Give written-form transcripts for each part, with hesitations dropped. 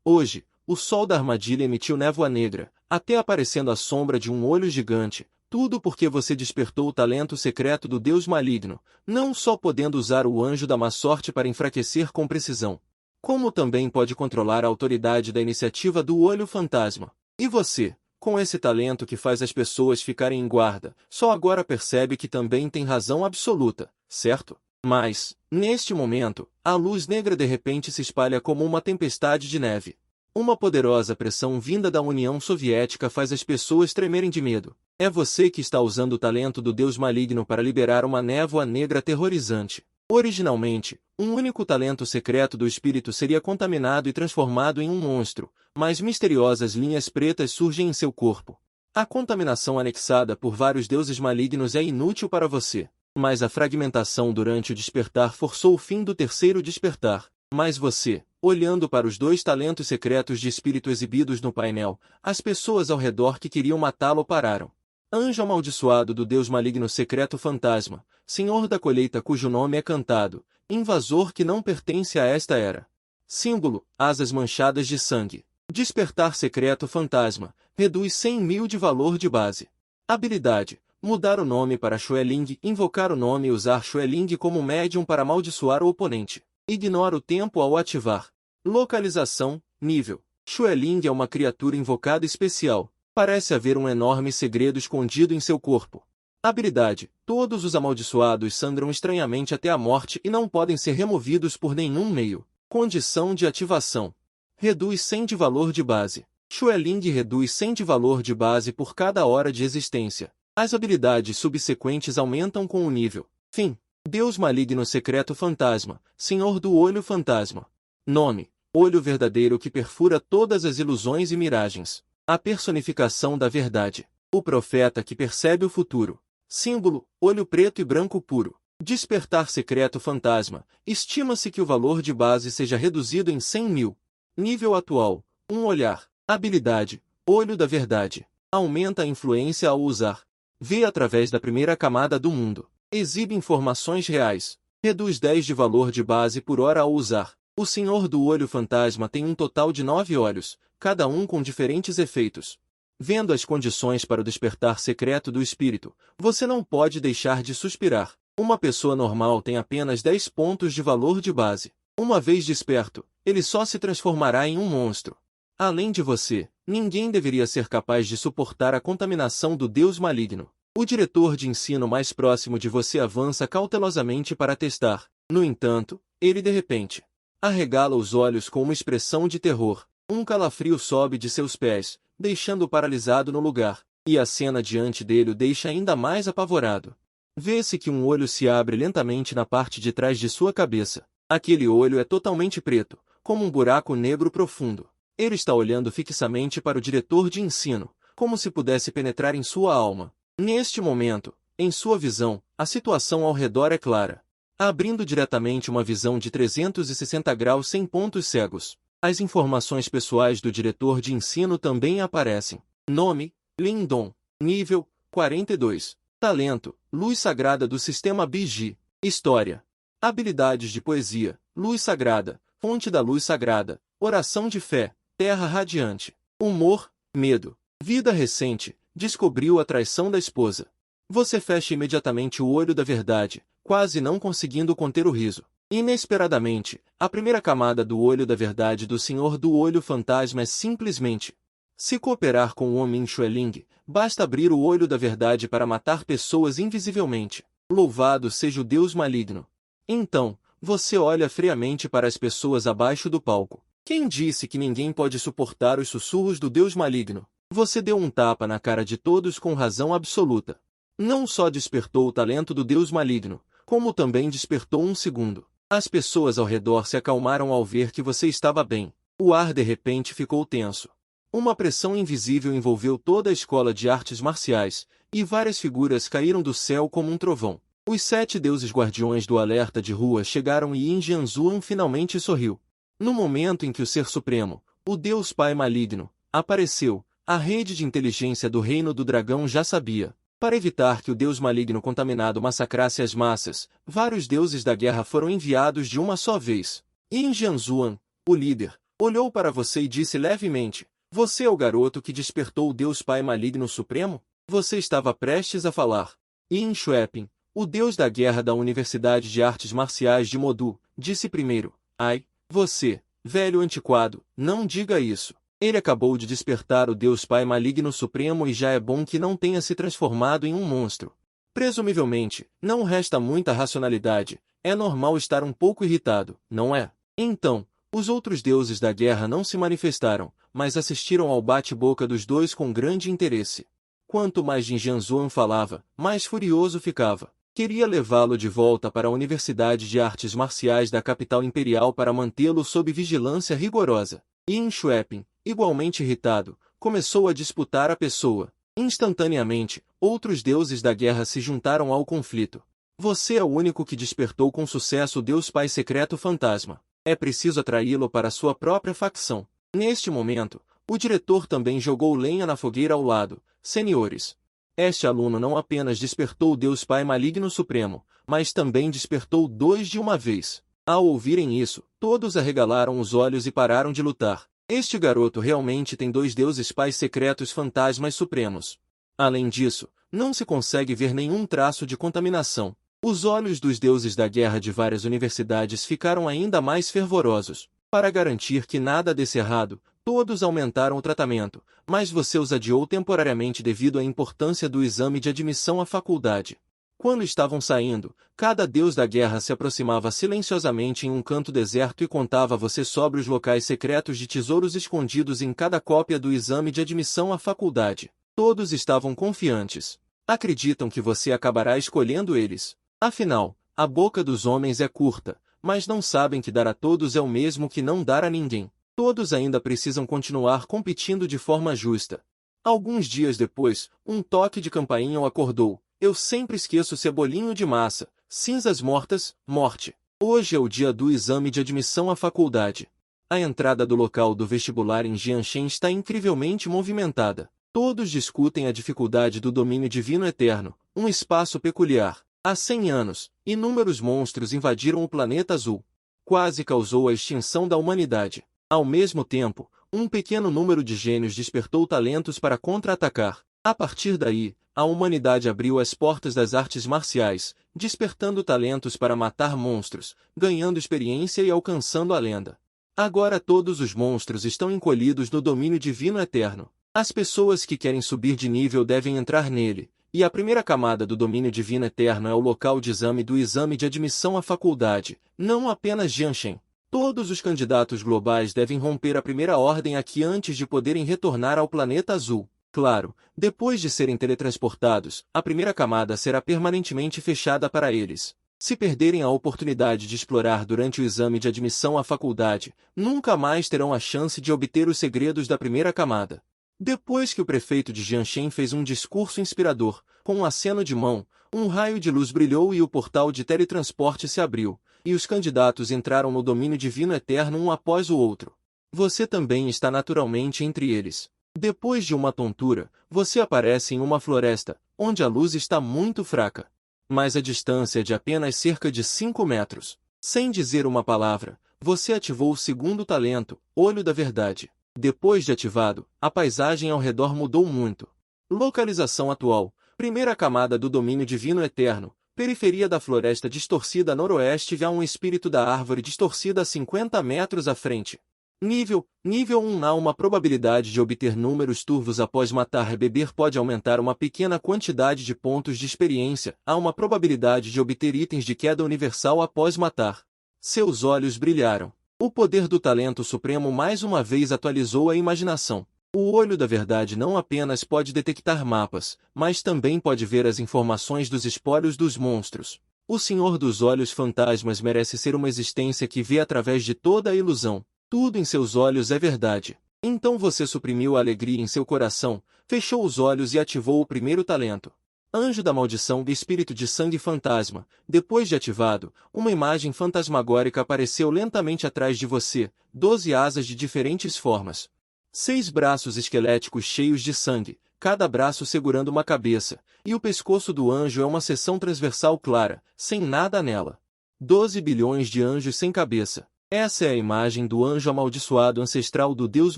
Hoje, o sol da armadilha emitiu névoa negra, até aparecendo a sombra de um olho gigante, tudo porque você despertou o talento secreto do Deus maligno, não só podendo usar o anjo da má sorte para enfraquecer com precisão, como também pode controlar a autoridade da iniciativa do olho fantasma. E você, com esse talento que faz as pessoas ficarem em guarda, só agora percebe que também tem razão absoluta, certo? Mas, neste momento, a luz negra de repente se espalha como uma tempestade de neve. Uma poderosa pressão vinda da União Soviética faz as pessoas tremerem de medo. É você que está usando o talento do Deus maligno para liberar uma névoa negra aterrorizante. Originalmente, um único talento secreto do espírito seria contaminado e transformado em um monstro, mas misteriosas linhas pretas surgem em seu corpo. A contaminação anexada por vários deuses malignos é inútil para você, mas a fragmentação durante o despertar forçou o fim do terceiro despertar. Mas você, olhando para os 2 talentos secretos de espírito exibidos no painel, as pessoas ao redor que queriam matá-lo pararam. Anjo amaldiçoado do Deus maligno secreto fantasma, senhor da colheita cujo nome é cantado, invasor que não pertence a esta era. Símbolo, asas manchadas de sangue. Despertar secreto fantasma, reduz 100.000 de valor de base. Habilidade, mudar o nome para Xueling, invocar o nome e usar Xueling como médium para amaldiçoar o oponente. Ignora o tempo ao ativar. Localização, nível. Xueling é uma criatura invocada especial. Parece haver um enorme segredo escondido em seu corpo. Habilidade. Todos os amaldiçoados sangram estranhamente até a morte e não podem ser removidos por nenhum meio. Condição de ativação. Reduz 100 de valor de base. Xueling reduz 100 de valor de base por cada hora de existência. As habilidades subsequentes aumentam com o nível. Fim. Deus maligno secreto fantasma, senhor do olho fantasma. Nome, olho verdadeiro que perfura todas as ilusões e miragens. A personificação da verdade. O profeta que percebe o futuro. Símbolo, olho preto e branco puro. Despertar secreto fantasma. Estima-se que o valor de base seja reduzido em 100.000. Nível atual, um olhar. Habilidade, olho da verdade. Aumenta a influência ao usar. Vê através da primeira camada do mundo. Exibe informações reais. Reduz 10 de valor de base por hora ao usar. O senhor do olho fantasma tem um total de 9 olhos, cada um com diferentes efeitos. Vendo as condições para o despertar secreto do espírito, você não pode deixar de suspirar. Uma pessoa normal tem apenas 10 pontos de valor de base. Uma vez desperto, ele só se transformará em um monstro. Além de você, ninguém deveria ser capaz de suportar a contaminação do Deus maligno. O diretor de ensino mais próximo de você avança cautelosamente para testar. No entanto, ele de repente arregala os olhos com uma expressão de terror. Um calafrio sobe de seus pés, deixando-o paralisado no lugar, e a cena diante dele o deixa ainda mais apavorado. Vê-se que um olho se abre lentamente na parte de trás de sua cabeça. Aquele olho é totalmente preto, como um buraco negro profundo. Ele está olhando fixamente para o diretor de ensino, como se pudesse penetrar em sua alma. Neste momento, em sua visão, a situação ao redor é clara, abrindo diretamente uma visão de 360 graus sem pontos cegos. As informações pessoais do diretor de ensino também aparecem. Nome, Lindon. Nível, 42. Talento, luz sagrada do sistema Bigi. História. Habilidades de poesia, luz sagrada, fonte da luz sagrada, oração de fé, terra radiante. Humor, medo. Vida recente, descobriu a traição da esposa. Você fecha imediatamente o olho da verdade, quase não conseguindo conter o riso. Inesperadamente, a primeira camada do olho da verdade do senhor do olho fantasma é simplesmente: se cooperar com o homem Xueling, basta abrir o olho da verdade para matar pessoas invisivelmente. Louvado seja o Deus maligno. Então, você olha friamente para as pessoas abaixo do palco. Quem disse que ninguém pode suportar os sussurros do Deus maligno? Você deu um tapa na cara de todos com razão absoluta. Não só despertou o talento do Deus maligno, como também despertou um segundo. As pessoas ao redor se acalmaram ao ver que você estava bem. O ar de repente ficou tenso. Uma pressão invisível envolveu toda a escola de artes marciais, e várias figuras caíram do céu como um trovão. Os 7 deuses guardiões do alerta de rua chegaram e Yin Jianzuan finalmente sorriu. No momento em que o Ser Supremo, o Deus Pai Maligno, apareceu, a rede de inteligência do Reino do Dragão já sabia. Para evitar que o Deus maligno contaminado massacrasse as massas, vários deuses da guerra foram enviados de uma só vez. Yin Jianzuan, o líder, Olhou para você e disse levemente: Você é o garoto que despertou o Deus Pai Maligno Supremo? Você estava prestes a falar. Yin Xueping, o deus da guerra da Universidade de Artes Marciais de Modu, disse primeiro: Ai, você, velho antiquado, não diga isso. Ele acabou de despertar o Deus Pai Maligno Supremo e já é bom que não tenha se transformado em um monstro. Presumivelmente, não resta muita racionalidade. É normal estar um pouco irritado, não é? Então, os outros deuses da guerra não se manifestaram, mas assistiram ao bate-boca dos dois com grande interesse. Quanto mais Jin Jianzuan falava, mais furioso ficava. Queria levá-lo de volta para a Universidade de Artes Marciais da capital imperial para mantê-lo sob vigilância rigorosa. Yin Xueping, igualmente irritado, começou a disputar a pessoa. Instantaneamente, outros deuses da guerra se juntaram ao conflito. Você é o único que despertou com sucesso o Deus Pai Secreto Fantasma. É preciso atraí-lo para sua própria facção. Neste momento, o diretor também jogou lenha na fogueira ao lado. Senhores, este aluno não apenas despertou o Deus Pai Maligno Supremo, mas também despertou dois de uma vez. Ao ouvirem isso, todos arregalaram os olhos e pararam de lutar. Este garoto realmente tem dois deuses pais secretos fantasmas supremos. Além disso, não se consegue ver nenhum traço de contaminação. Os olhos dos deuses da guerra de várias universidades ficaram ainda mais fervorosos. Para garantir que nada desse errado, todos aumentaram o tratamento, mas você os adiou temporariamente devido à importância do exame de admissão à faculdade. Quando estavam saindo, cada deus da guerra se aproximava silenciosamente em um canto deserto e contava a você sobre os locais secretos de tesouros escondidos em cada cópia do exame de admissão à faculdade. Todos estavam confiantes. Acreditam que você acabará escolhendo eles. Afinal, a boca dos homens é curta, mas não sabem que dar a todos é o mesmo que não dar a ninguém. Todos ainda precisam continuar competindo de forma justa. Alguns dias depois, um toque de campainha o acordou. Eu sempre esqueço cebolinho de massa, cinzas mortas, morte. Hoje é o dia do exame de admissão à faculdade. A entrada do local do vestibular em Jianshen está incrivelmente movimentada. Todos discutem a dificuldade do domínio divino eterno, um espaço peculiar. Há 100 anos, inúmeros monstros invadiram o planeta azul. Quase causou a extinção da humanidade. Ao mesmo tempo, um pequeno número de gênios despertou talentos para contra-atacar. A partir daí, a humanidade abriu as portas das artes marciais, despertando talentos para matar monstros, ganhando experiência e alcançando a lenda. Agora todos os monstros estão encolhidos no domínio divino eterno. As pessoas que querem subir de nível devem entrar nele, e a primeira camada do domínio divino eterno é o local de exame do exame de admissão à faculdade, não apenas Jianshen. Todos os candidatos globais devem romper a primeira ordem aqui antes de poderem retornar ao planeta azul. Claro, depois de serem teletransportados, a primeira camada será permanentemente fechada para eles. Se perderem a oportunidade de explorar durante o exame de admissão à faculdade, nunca mais terão a chance de obter os segredos da primeira camada. Depois que o prefeito de Jianshen fez um discurso inspirador, com um aceno de mão, um raio de luz brilhou e o portal de teletransporte se abriu, e os candidatos entraram no domínio divino eterno um após o outro. Você também está naturalmente entre eles. Depois de uma tontura, você aparece em uma floresta, onde a luz está muito fraca. Mas a distância é de apenas cerca de 5 metros. Sem dizer uma palavra, você ativou o segundo talento, Olho da Verdade. Depois de ativado, a paisagem ao redor mudou muito. Localização atual: primeira camada do domínio divino eterno, periferia da floresta distorcida a noroeste, há um espírito da árvore distorcida a 50 metros à frente. Nível 1. Há uma probabilidade de obter números turvos após matar e beber pode aumentar uma pequena quantidade de pontos de experiência. Há uma probabilidade de obter itens de queda universal após matar. Seus olhos brilharam. O poder do talento supremo mais uma vez atualizou a imaginação. O Olho da Verdade não apenas pode detectar mapas, mas também pode ver as informações dos espólios dos monstros. O Senhor dos Olhos Fantasmas merece ser uma existência que vê através de toda a ilusão. Tudo em seus olhos é verdade. Então você suprimiu a alegria em seu coração, fechou os olhos e ativou o primeiro talento. Anjo da Maldição e Espírito de Sangue Fantasma. Depois de ativado, uma imagem fantasmagórica apareceu lentamente atrás de você, 12 asas de diferentes formas. 6 braços esqueléticos cheios de sangue, cada braço segurando uma cabeça, e o pescoço do anjo é uma seção transversal clara, sem nada nela. 12 bilhões de anjos sem cabeça. Essa é a imagem do anjo amaldiçoado ancestral do Deus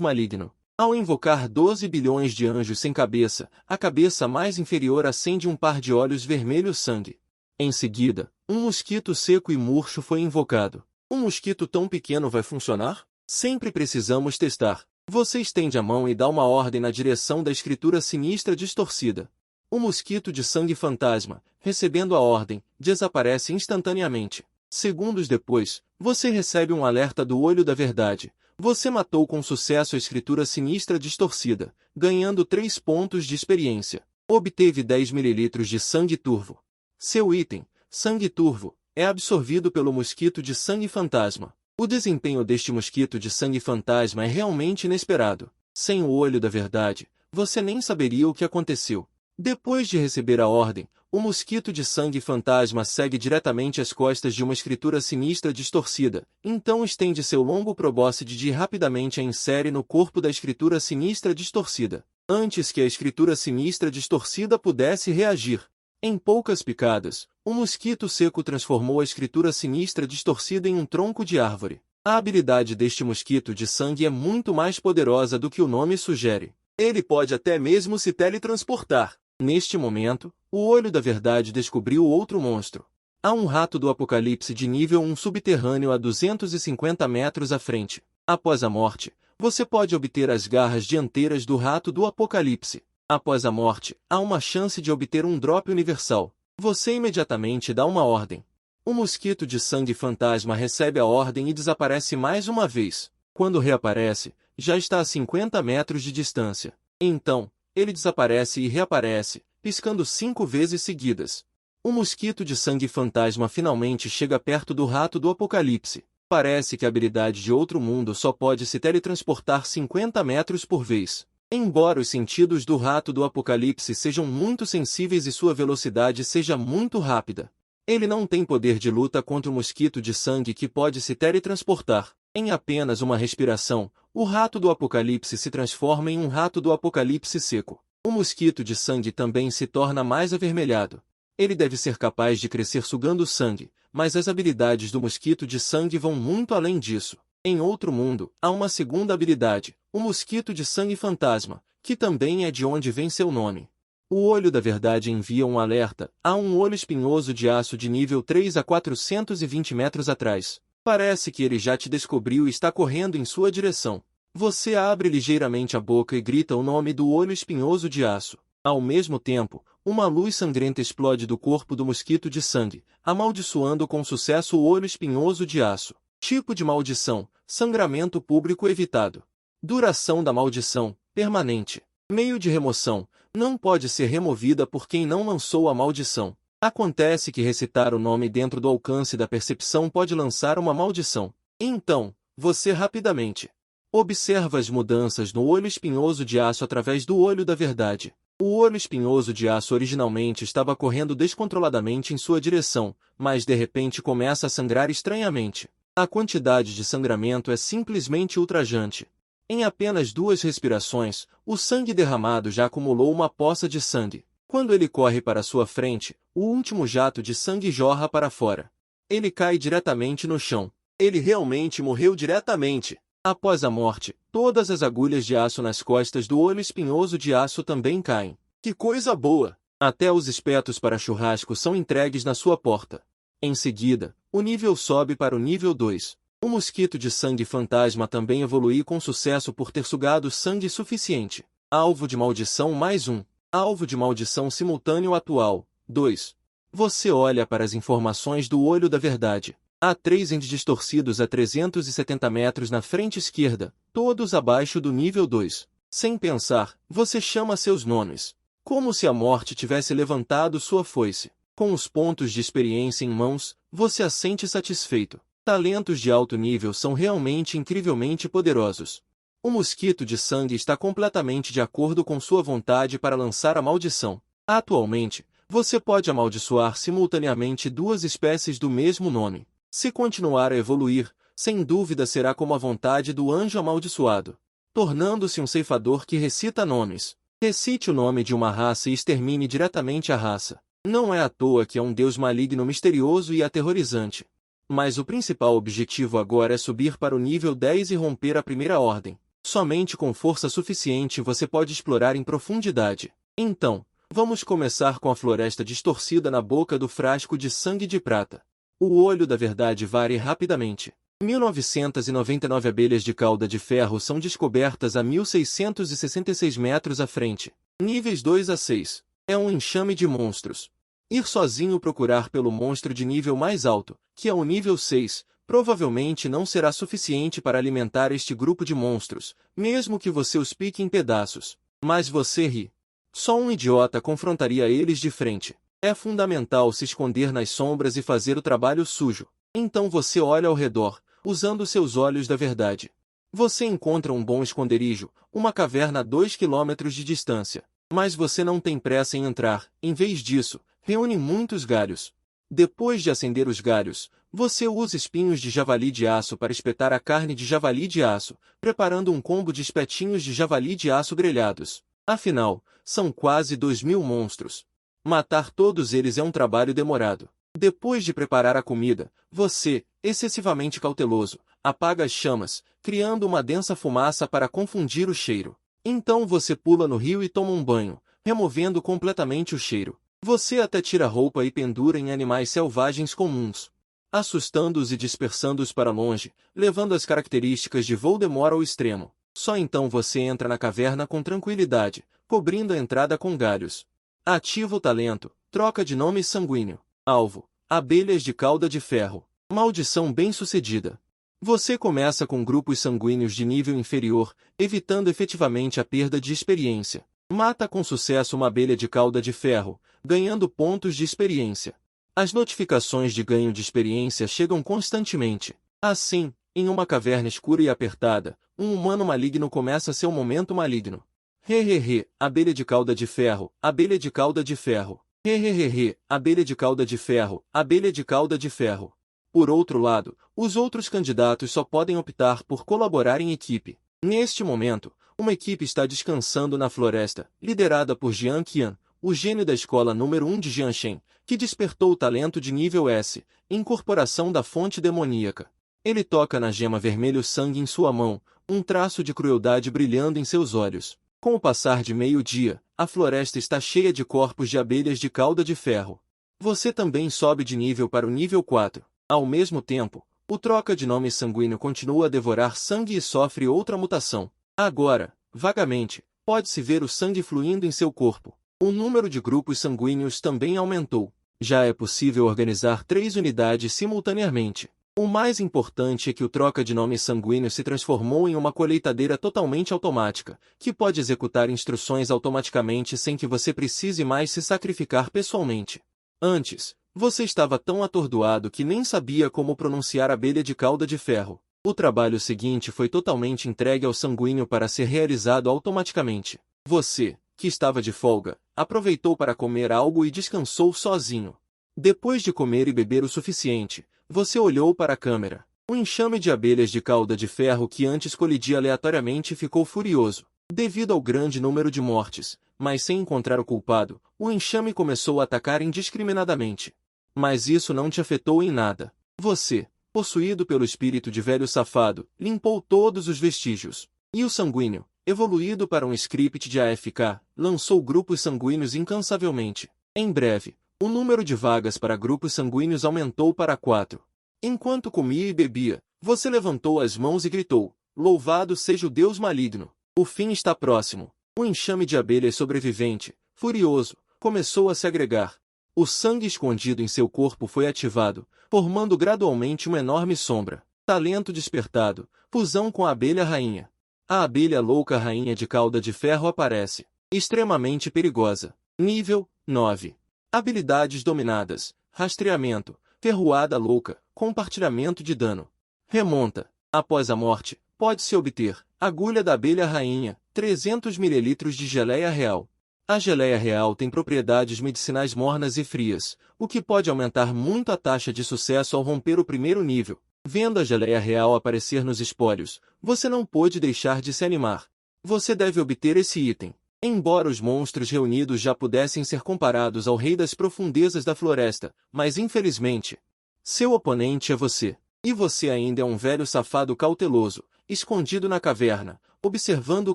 maligno. Ao invocar 12 bilhões de anjos sem cabeça, a cabeça mais inferior acende um par de olhos vermelhos sangue. Em seguida, um mosquito seco e murcho foi invocado. Um mosquito tão pequeno vai funcionar? Sempre precisamos testar. Você estende a mão e dá uma ordem na direção da escritura sinistra distorcida. O mosquito de sangue fantasma, recebendo a ordem, desaparece instantaneamente. Segundos depois, você recebe um alerta do olho da verdade. Você matou com sucesso a escritura sinistra distorcida, ganhando 3 pontos de experiência. Obteve 10 ml de sangue turvo. Seu item, sangue turvo, é absorvido pelo mosquito de sangue fantasma. O desempenho deste mosquito de sangue fantasma é realmente inesperado. Sem o olho da verdade, você nem saberia o que aconteceu. Depois de receber a ordem, o mosquito de sangue fantasma segue diretamente às costas de uma escritura sinistra distorcida, então estende seu longo probóscide e rapidamente a insere no corpo da escritura sinistra distorcida, antes que a escritura sinistra distorcida pudesse reagir. Em poucas picadas, o mosquito seco transformou a escritura sinistra distorcida em um tronco de árvore. A habilidade deste mosquito de sangue é muito mais poderosa do que o nome sugere. Ele pode até mesmo se teletransportar. Neste momento, o olho da verdade descobriu outro monstro. Há um rato do apocalipse de nível 1 subterrâneo a 250 metros à frente. Após a morte, você pode obter as garras dianteiras do rato do apocalipse. Após a morte, há uma chance de obter um drop universal. Você imediatamente dá uma ordem. O mosquito de sangue fantasma recebe a ordem e desaparece mais uma vez. Quando reaparece, já está a 50 metros de distância. Então, ele desaparece e reaparece, piscando 5 vezes seguidas. O mosquito de sangue fantasma finalmente chega perto do rato do apocalipse. Parece que a habilidade de outro mundo só pode se teletransportar 50 metros por vez. Embora os sentidos do rato do apocalipse sejam muito sensíveis e sua velocidade seja muito rápida, ele não tem poder de luta contra o mosquito de sangue que pode se teletransportar. Em apenas uma respiração, o rato do apocalipse se transforma em um rato do apocalipse seco. O mosquito de sangue também se torna mais avermelhado. Ele deve ser capaz de crescer sugando sangue, mas as habilidades do mosquito de sangue vão muito além disso. Em outro mundo, há uma segunda habilidade, o mosquito de sangue fantasma, que também é de onde vem seu nome. O olho da verdade envia um alerta. Há um olho espinhoso de aço de nível 3 a 420 metros atrás. Parece que ele já te descobriu e está correndo em sua direção. Você abre ligeiramente a boca e grita o nome do olho espinhoso de aço. Ao mesmo tempo, uma luz sangrenta explode do corpo do mosquito de sangue, amaldiçoando com sucesso o olho espinhoso de aço. Tipo de maldição: sangramento público evitado. Duração da maldição: permanente. Meio de remoção: não pode ser removida por quem não lançou a maldição. Acontece que recitar o nome dentro do alcance da percepção pode lançar uma maldição. Então, você rapidamente observa as mudanças no olho espinhoso de aço através do olho da verdade. O olho espinhoso de aço originalmente estava correndo descontroladamente em sua direção, mas de repente começa a sangrar estranhamente. A quantidade de sangramento é simplesmente ultrajante. Em apenas 2 respirações, o sangue derramado já acumulou uma poça de sangue. Quando ele corre para sua frente, o último jato de sangue jorra para fora. Ele cai diretamente no chão. Ele realmente morreu diretamente. Após a morte, todas as agulhas de aço nas costas do olho espinhoso de aço também caem. Que coisa boa! Até os espetos para churrasco são entregues na sua porta. Em seguida, o nível sobe para o nível 2. O mosquito de sangue fantasma também evolui com sucesso por ter sugado sangue suficiente. Alvo de maldição mais 1. Alvo de maldição simultâneo atual, 2. Você olha para as informações do olho da verdade. Há 3 ends distorcidos a 370 metros na frente esquerda, todos abaixo do nível 2. Sem pensar, você chama seus nomes. Como se a morte tivesse levantado sua foice. Com os pontos de experiência em mãos, você assente satisfeito. Talentos de alto nível são realmente incrivelmente poderosos. O mosquito de sangue está completamente de acordo com sua vontade para lançar a maldição. Atualmente, você pode amaldiçoar simultaneamente 2 espécies do mesmo nome. Se continuar a evoluir, sem dúvida será como a vontade do anjo amaldiçoado, tornando-se um ceifador que recita nomes. Recite o nome de uma raça e extermine diretamente a raça. Não é à toa que é um deus maligno misterioso e aterrorizante. Mas o principal objetivo agora é subir para o nível 10 e romper a primeira ordem. Somente com força suficiente você pode explorar em profundidade. Então, vamos começar com a floresta distorcida na boca do frasco de sangue de prata. O olho da verdade varia rapidamente. 1999 abelhas de cauda de ferro são descobertas a 1666 metros à frente. Níveis 2 a 6. É um enxame de monstros. Ir sozinho procurar pelo monstro de nível mais alto, que é o nível 6, provavelmente não será suficiente para alimentar este grupo de monstros, mesmo que você os pique em pedaços. Mas você ri. Só um idiota confrontaria eles de frente. É fundamental se esconder nas sombras e fazer o trabalho sujo. Então você olha ao redor, usando seus olhos da verdade. Você encontra um bom esconderijo, uma caverna a 2 quilômetros de distância. Mas você não tem pressa em entrar, em vez disso, reúne muitos galhos. Depois de acender os galhos, você usa espinhos de javali de aço para espetar a carne de javali de aço, preparando um combo de espetinhos de javali de aço grelhados. Afinal, são quase 2.000 monstros. Matar todos eles é um trabalho demorado. Depois de preparar a comida, você, excessivamente cauteloso, apaga as chamas, criando uma densa fumaça para confundir o cheiro. Então você pula no rio e toma um banho, removendo completamente o cheiro. Você até tira a roupa e pendura em animais selvagens comuns, assustando-os e dispersando-os para longe, levando as características de Voldemort ao extremo. Só então você entra na caverna com tranquilidade, cobrindo a entrada com galhos. Ativa o talento, troca de nome sanguíneo. Alvo: abelhas de cauda de ferro. Maldição bem-sucedida. Você começa com grupos sanguíneos de nível inferior, evitando efetivamente a perda de experiência. Mata com sucesso uma abelha de cauda de ferro, ganhando pontos de experiência. As notificações de ganho de experiência chegam constantemente. Assim, em uma caverna escura e apertada, um humano maligno começa seu momento maligno. Hehehe, abelha de cauda de ferro, abelha de cauda de ferro. Hehehe, abelha de cauda de ferro, abelha de cauda de ferro. Por outro lado, os outros candidatos só podem optar por colaborar em equipe. Neste momento, uma equipe está descansando na floresta, liderada por Jian Qian, o gênio da escola número 1 de Jianshen, que despertou o talento de nível S, incorporação da fonte demoníaca. Ele toca na gema vermelho sangue em sua mão, um traço de crueldade brilhando em seus olhos. Com o passar de meio-dia, a floresta está cheia de corpos de abelhas de cauda de ferro. Você também sobe de nível para o nível 4. Ao mesmo tempo, o troca de nome sanguíneo continua a devorar sangue e sofre outra mutação. Agora, vagamente, pode-se ver o sangue fluindo em seu corpo. O número de grupos sanguíneos também aumentou. Já é possível organizar 3 unidades simultaneamente. O mais importante é que o troca de nome sanguíneo se transformou em uma colheitadeira totalmente automática, que pode executar instruções automaticamente sem que você precise mais se sacrificar pessoalmente. Antes, você estava tão atordoado que nem sabia como pronunciar abelha de cauda de ferro. O trabalho seguinte foi totalmente entregue ao sanguíneo para ser realizado automaticamente. Você, que estava de folga, aproveitou para comer algo e descansou sozinho. Depois de comer e beber o suficiente, você olhou para a câmera. O enxame de abelhas de cauda de ferro que antes colidia aleatoriamente ficou furioso, devido ao grande número de mortes, mas sem encontrar o culpado, o enxame começou a atacar indiscriminadamente. Mas isso não te afetou em nada. Você, possuído pelo espírito de velho safado, limpou todos os vestígios. E o sanguíneo, evoluído para um script de AFK, lançou grupos sanguíneos incansavelmente. Em breve, o número de vagas para grupos sanguíneos aumentou para 4. Enquanto comia e bebia, você levantou as mãos e gritou: "Louvado seja o Deus maligno! O fim está próximo." O enxame de abelhas sobrevivente, furioso, começou a se agregar. O sangue escondido em seu corpo foi ativado, formando gradualmente uma enorme sombra. Talento despertado, fusão com a abelha rainha. A abelha louca rainha de cauda de ferro aparece. Extremamente perigosa. Nível 9. Habilidades dominadas: rastreamento, ferroada louca, compartilhamento de dano. Remonta. Após a morte, pode-se obter agulha da abelha rainha, 300 ml de geleia real. A geleia real tem propriedades medicinais mornas e frias, o que pode aumentar muito a taxa de sucesso ao romper o primeiro nível. Vendo a geleia real aparecer nos espólios, você não pôde deixar de se animar. Você deve obter esse item. Embora os monstros reunidos já pudessem ser comparados ao rei das profundezas da floresta, mas infelizmente, Seu oponente é você. E você ainda é um velho safado cauteloso, escondido na caverna, observando-o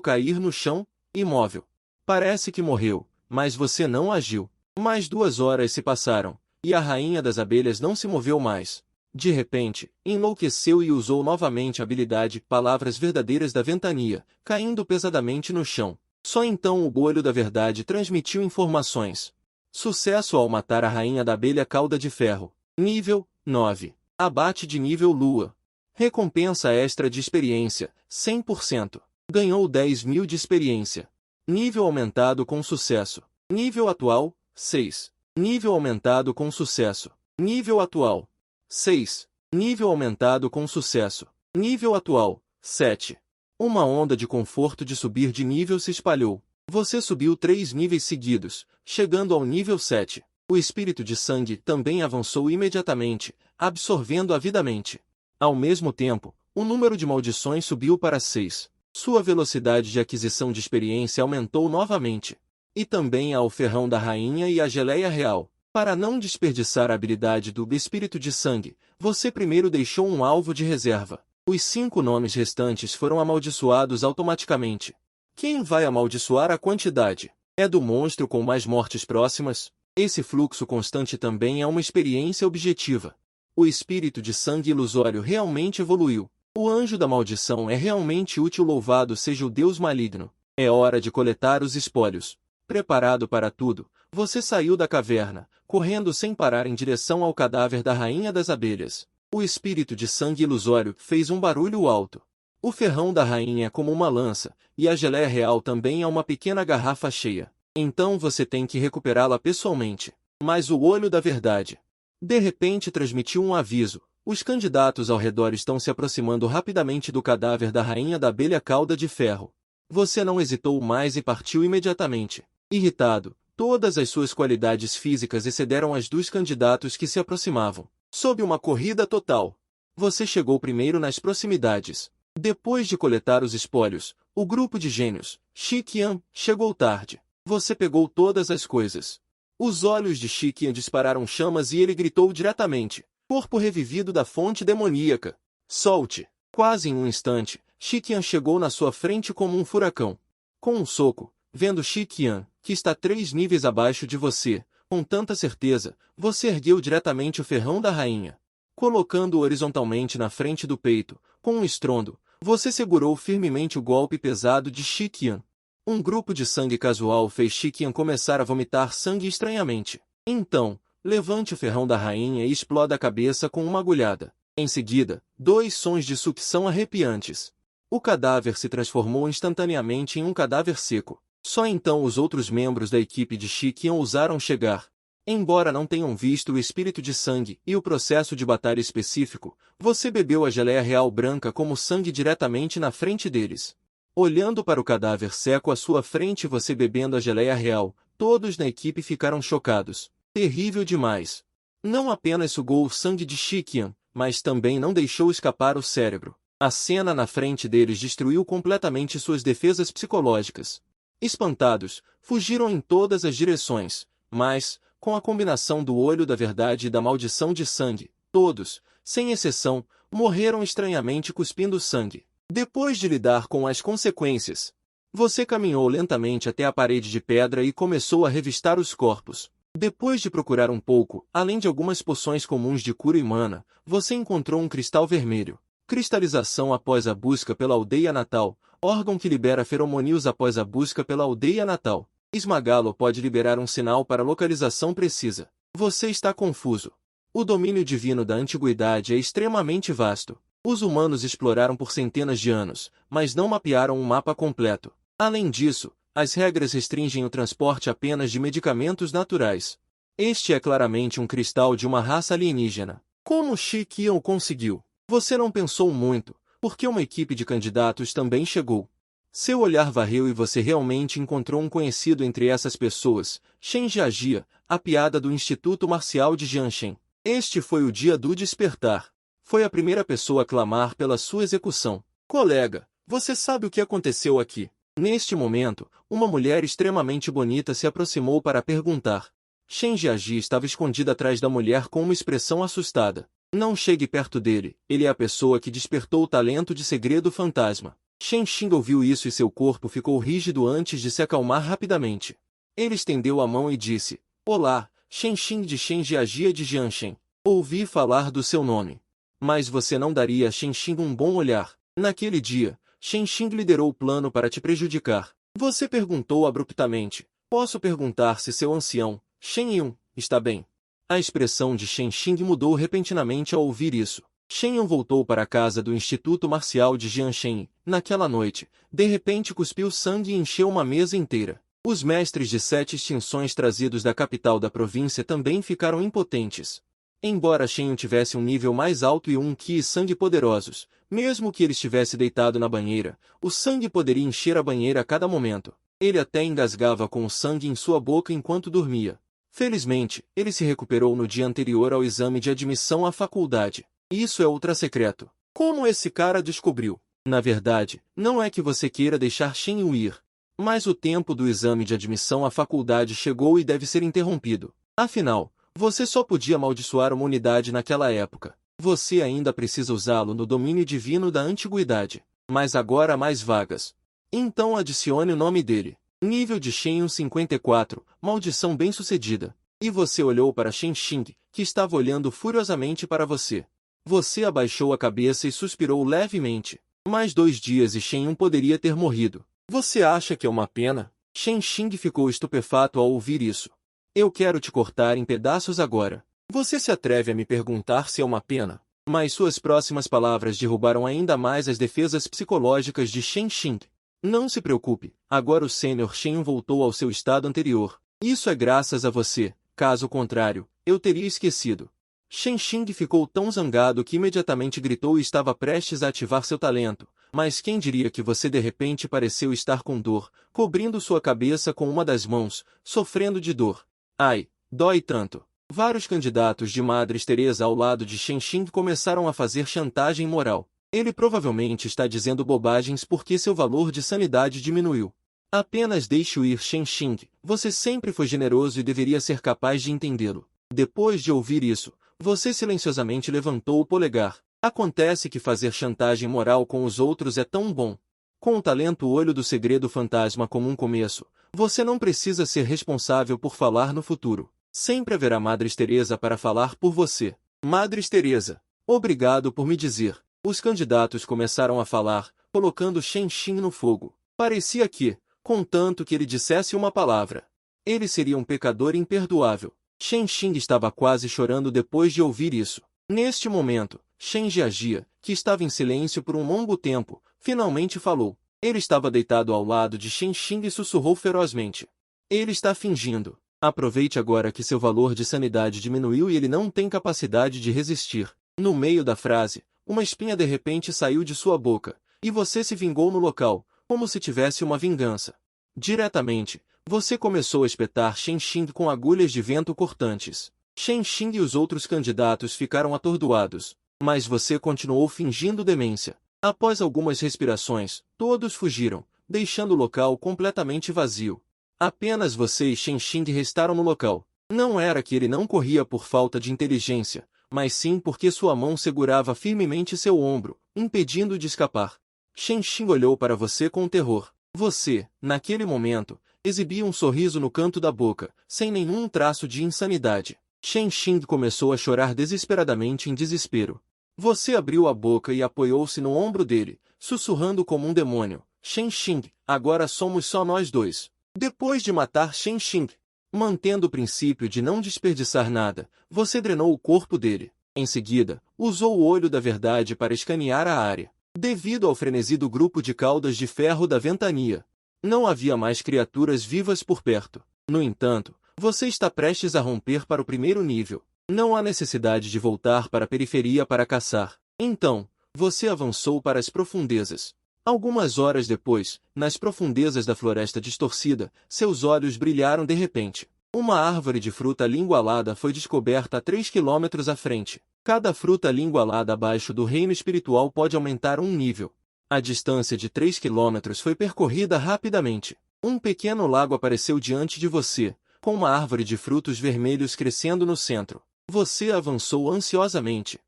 cair no chão, imóvel. Parece que morreu, mas você não agiu. Mais 2 horas se passaram, e a rainha das abelhas não se moveu mais. De repente, enlouqueceu e usou novamente a habilidade Palavras Verdadeiras da Ventania, caindo pesadamente no chão. Só então o olho da verdade transmitiu informações. Sucesso ao matar a rainha da abelha cauda de ferro. Nível 9. Abate de nível Lua. Recompensa extra de experiência, 100%. Ganhou 10.000 de experiência. Nível aumentado com sucesso. Nível atual, 6. Nível aumentado com sucesso. Nível atual, 6. Nível aumentado com sucesso. Nível atual, 7. Uma onda de conforto de subir de nível se espalhou. Você subiu 3 níveis seguidos, chegando ao nível 7. O espírito de sangue também avançou imediatamente, absorvendo avidamente. Ao mesmo tempo, o número de maldições subiu para 6. Sua velocidade de aquisição de experiência aumentou novamente. E também há o ferrão da rainha e a geleia real. Para não desperdiçar a habilidade do espírito de sangue, você primeiro deixou um alvo de reserva. Os 5 nomes restantes foram amaldiçoados automaticamente. Quem vai amaldiçoar a quantidade? É do monstro com mais mortes próximas? Esse fluxo constante também é uma experiência objetiva. O espírito de sangue ilusório realmente evoluiu. O anjo da maldição é realmente útil, louvado seja o Deus maligno. É hora de coletar os espólios. Preparado para tudo, você saiu da caverna, correndo sem parar em direção ao cadáver da rainha das abelhas. O espírito de sangue ilusório fez um barulho alto. O ferrão da rainha é como uma lança, e a geleia real também é uma pequena garrafa cheia. Então você tem que recuperá-la pessoalmente. Mas o olho da verdade, de repente, transmitiu um aviso. Os candidatos ao redor estão se aproximando rapidamente do cadáver da rainha da abelha cauda de ferro. Você não hesitou mais e partiu imediatamente. Irritado, todas as suas qualidades físicas excederam as dos candidatos que se aproximavam. Sob uma corrida total, você chegou primeiro nas proximidades. Depois de coletar os espólios, o grupo de gênios, Shikian, chegou tarde. Você pegou todas as coisas. Os olhos de Shikian dispararam chamas e ele gritou diretamente. Corpo revivido da fonte demoníaca. Solte! Quase em um instante, Shikian chegou na sua frente como um furacão. Com um soco, vendo Shikian, que está 3 níveis abaixo de você, com tanta certeza, você ergueu diretamente o ferrão da rainha. Colocando-o horizontalmente na frente do peito, com um estrondo, você segurou firmemente o golpe pesado de Shikian. Um grupo de sangue casual fez Shikian começar a vomitar sangue estranhamente. Então, levante o ferrão da rainha e exploda a cabeça com uma agulhada. Em seguida, 2 sons de sucção arrepiantes. O cadáver se transformou instantaneamente em um cadáver seco. Só então os outros membros da equipe de Shikian ousaram chegar. Embora não tenham visto o espírito de sangue e o processo de batalha específico, você bebeu a geleia real branca como sangue diretamente na frente deles. Olhando para o cadáver seco à sua frente, você bebendo a geleia real, todos na equipe ficaram chocados. Terrível demais. Não apenas sugou o sangue de Shikian, mas também não deixou escapar o cérebro. A cena na frente deles destruiu completamente suas defesas psicológicas. Espantados, fugiram em todas as direções, mas, com a combinação do olho da verdade e da maldição de sangue, todos, sem exceção, morreram estranhamente cuspindo sangue. Depois de lidar com as consequências, você caminhou lentamente até a parede de pedra e começou a revistar os corpos. Depois de procurar um pouco, além de algumas poções comuns de cura e mana, você encontrou um cristal vermelho. Cristalização após a busca pela aldeia natal, órgão que libera feromônios após a busca pela aldeia natal. Esmagá-lo pode liberar um sinal para localização precisa. Você está confuso. O domínio divino da antiguidade é extremamente vasto. Os humanos exploraram por centenas de anos, mas não mapearam um mapa completo. Além disso, as regras restringem o transporte apenas de medicamentos naturais. Este é claramente um cristal de uma raça alienígena. Como Shikian o conseguiu? Você não pensou muito, porque uma equipe de candidatos também chegou. Seu olhar varreu e você realmente encontrou um conhecido entre essas pessoas, Shen Jiajia, a piada do Instituto Marcial de Jianshen. Este foi o dia do despertar. Foi a primeira pessoa a clamar pela sua execução. Colega, você sabe o que aconteceu aqui? Neste momento, uma mulher extremamente bonita se aproximou para perguntar. Shen Jiajia estava escondida atrás da mulher com uma expressão assustada. Não chegue perto dele, ele é a pessoa que despertou o talento de segredo fantasma. Shen Xing ouviu isso e seu corpo ficou rígido antes de se acalmar rapidamente. Ele estendeu a mão e disse: Olá, Shen Xing de Shen Jiajia de Jianshen. Ouvi falar do seu nome. Mas você não daria a Shen Xing um bom olhar. Naquele dia, Shen Xing liderou o plano para te prejudicar. Você perguntou abruptamente: Posso perguntar se seu ancião, Shen Yun, está bem? A expressão de Shen Xing mudou repentinamente ao ouvir isso. Shen Yun voltou para a casa do Instituto Marcial de Jianshen. Naquela noite, de repente cuspiu sangue e encheu uma mesa inteira. Os mestres de 7 extinções trazidos da capital da província também ficaram impotentes. Embora Shen Yun tivesse um nível mais alto e um Qi e sangue poderosos, mesmo que ele estivesse deitado na banheira, o sangue poderia encher a banheira a cada momento. Ele até engasgava com o sangue em sua boca enquanto dormia. Felizmente, ele se recuperou no dia anterior ao exame de admissão à faculdade. Isso é ultra secreto. Como esse cara descobriu? Na verdade, não é que você queira deixar Shen Yun ir. Mas o tempo do exame de admissão à faculdade chegou e deve ser interrompido. Afinal, você só podia amaldiçoar uma unidade naquela época. Você ainda precisa usá-lo no domínio divino da antiguidade. Mas agora há mais vagas. Então adicione o nome dele. Nível de Shen Yun 54, maldição bem-sucedida. E você olhou para Shen Xing, que estava olhando furiosamente para você. Você abaixou a cabeça e suspirou levemente. Mais 2 dias e Shen Yun poderia ter morrido. Você acha que é uma pena? Shen Xing ficou estupefato ao ouvir isso. Eu quero te cortar em pedaços agora. Você se atreve a me perguntar se é uma pena? Mas suas próximas palavras derrubaram ainda mais as defesas psicológicas de Shen Xing. Não se preocupe, agora o Sênior Shen Yun voltou ao seu estado anterior. Isso é graças a você, caso contrário, eu teria esquecido. Shen Xing ficou tão zangado que imediatamente gritou e estava prestes a ativar seu talento. Mas quem diria que você de repente pareceu estar com dor, cobrindo sua cabeça com uma das mãos, sofrendo de dor. Ai, dói tanto. Vários candidatos de Madres Teresa ao lado de Shen Xing começaram a fazer chantagem moral. Ele provavelmente está dizendo bobagens porque seu valor de sanidade diminuiu. Apenas deixe-o ir, Shen Xing. Você sempre foi generoso e deveria ser capaz de entendê-lo. Depois de ouvir isso, você silenciosamente levantou o polegar. Acontece que fazer chantagem moral com os outros é tão bom. Com o talento Olho do Segredo Fantasma como um começo, você não precisa ser responsável por falar no futuro. Sempre haverá Madres Teresa para falar por você. Madres Teresa, obrigado por me dizer. Os candidatos começaram a falar, colocando Shen Xing no fogo. Parecia que, contanto que ele dissesse uma palavra, ele seria um pecador imperdoável. Shen Xing estava quase chorando depois de ouvir isso. Neste momento, Shen Jiajia, que estava em silêncio por um longo tempo, finalmente falou. Ele estava deitado ao lado de Shen Xing e sussurrou ferozmente. Ele está fingindo. Aproveite agora que seu valor de sanidade diminuiu e ele não tem capacidade de resistir. No meio da frase, uma espinha de repente saiu de sua boca, e você se vingou no local, como se tivesse uma vingança. Diretamente, você começou a espetar Shen Xing com agulhas de vento cortantes. Shen Xing e os outros candidatos ficaram atordoados, mas você continuou fingindo demência. Após algumas respirações, todos fugiram, deixando o local completamente vazio. Apenas você e Shen Xing restaram no local. Não era que ele não corria por falta de inteligência, mas sim porque sua mão segurava firmemente seu ombro, impedindo-o de escapar. Shen Xing olhou para você com terror. Você, naquele momento, exibia um sorriso no canto da boca, sem nenhum traço de insanidade. Shen Xing começou a chorar desesperadamente em desespero. Você abriu a boca e apoiou-se no ombro dele, sussurrando como um demônio. Shen Xing, agora somos só nós dois. Depois de matar Shen Xing, mantendo o princípio de não desperdiçar nada, você drenou o corpo dele. Em seguida, usou o olho da verdade para escanear a área. Devido ao frenesi do grupo de caudas de ferro da ventania, não havia mais criaturas vivas por perto. No entanto, você está prestes a romper para o primeiro nível. Não há necessidade de voltar para a periferia para caçar. Então, você avançou para as profundezas. Algumas horas depois, nas profundezas da floresta distorcida, seus olhos brilharam de repente. Uma árvore de fruta lingualada foi descoberta a 3 quilômetros à frente. Cada fruta lingualada abaixo do reino espiritual pode aumentar um nível. A distância de 3 quilômetros foi percorrida rapidamente. Um pequeno lago apareceu diante de você, com uma árvore de frutos vermelhos crescendo no centro. Você avançou ansiosamente.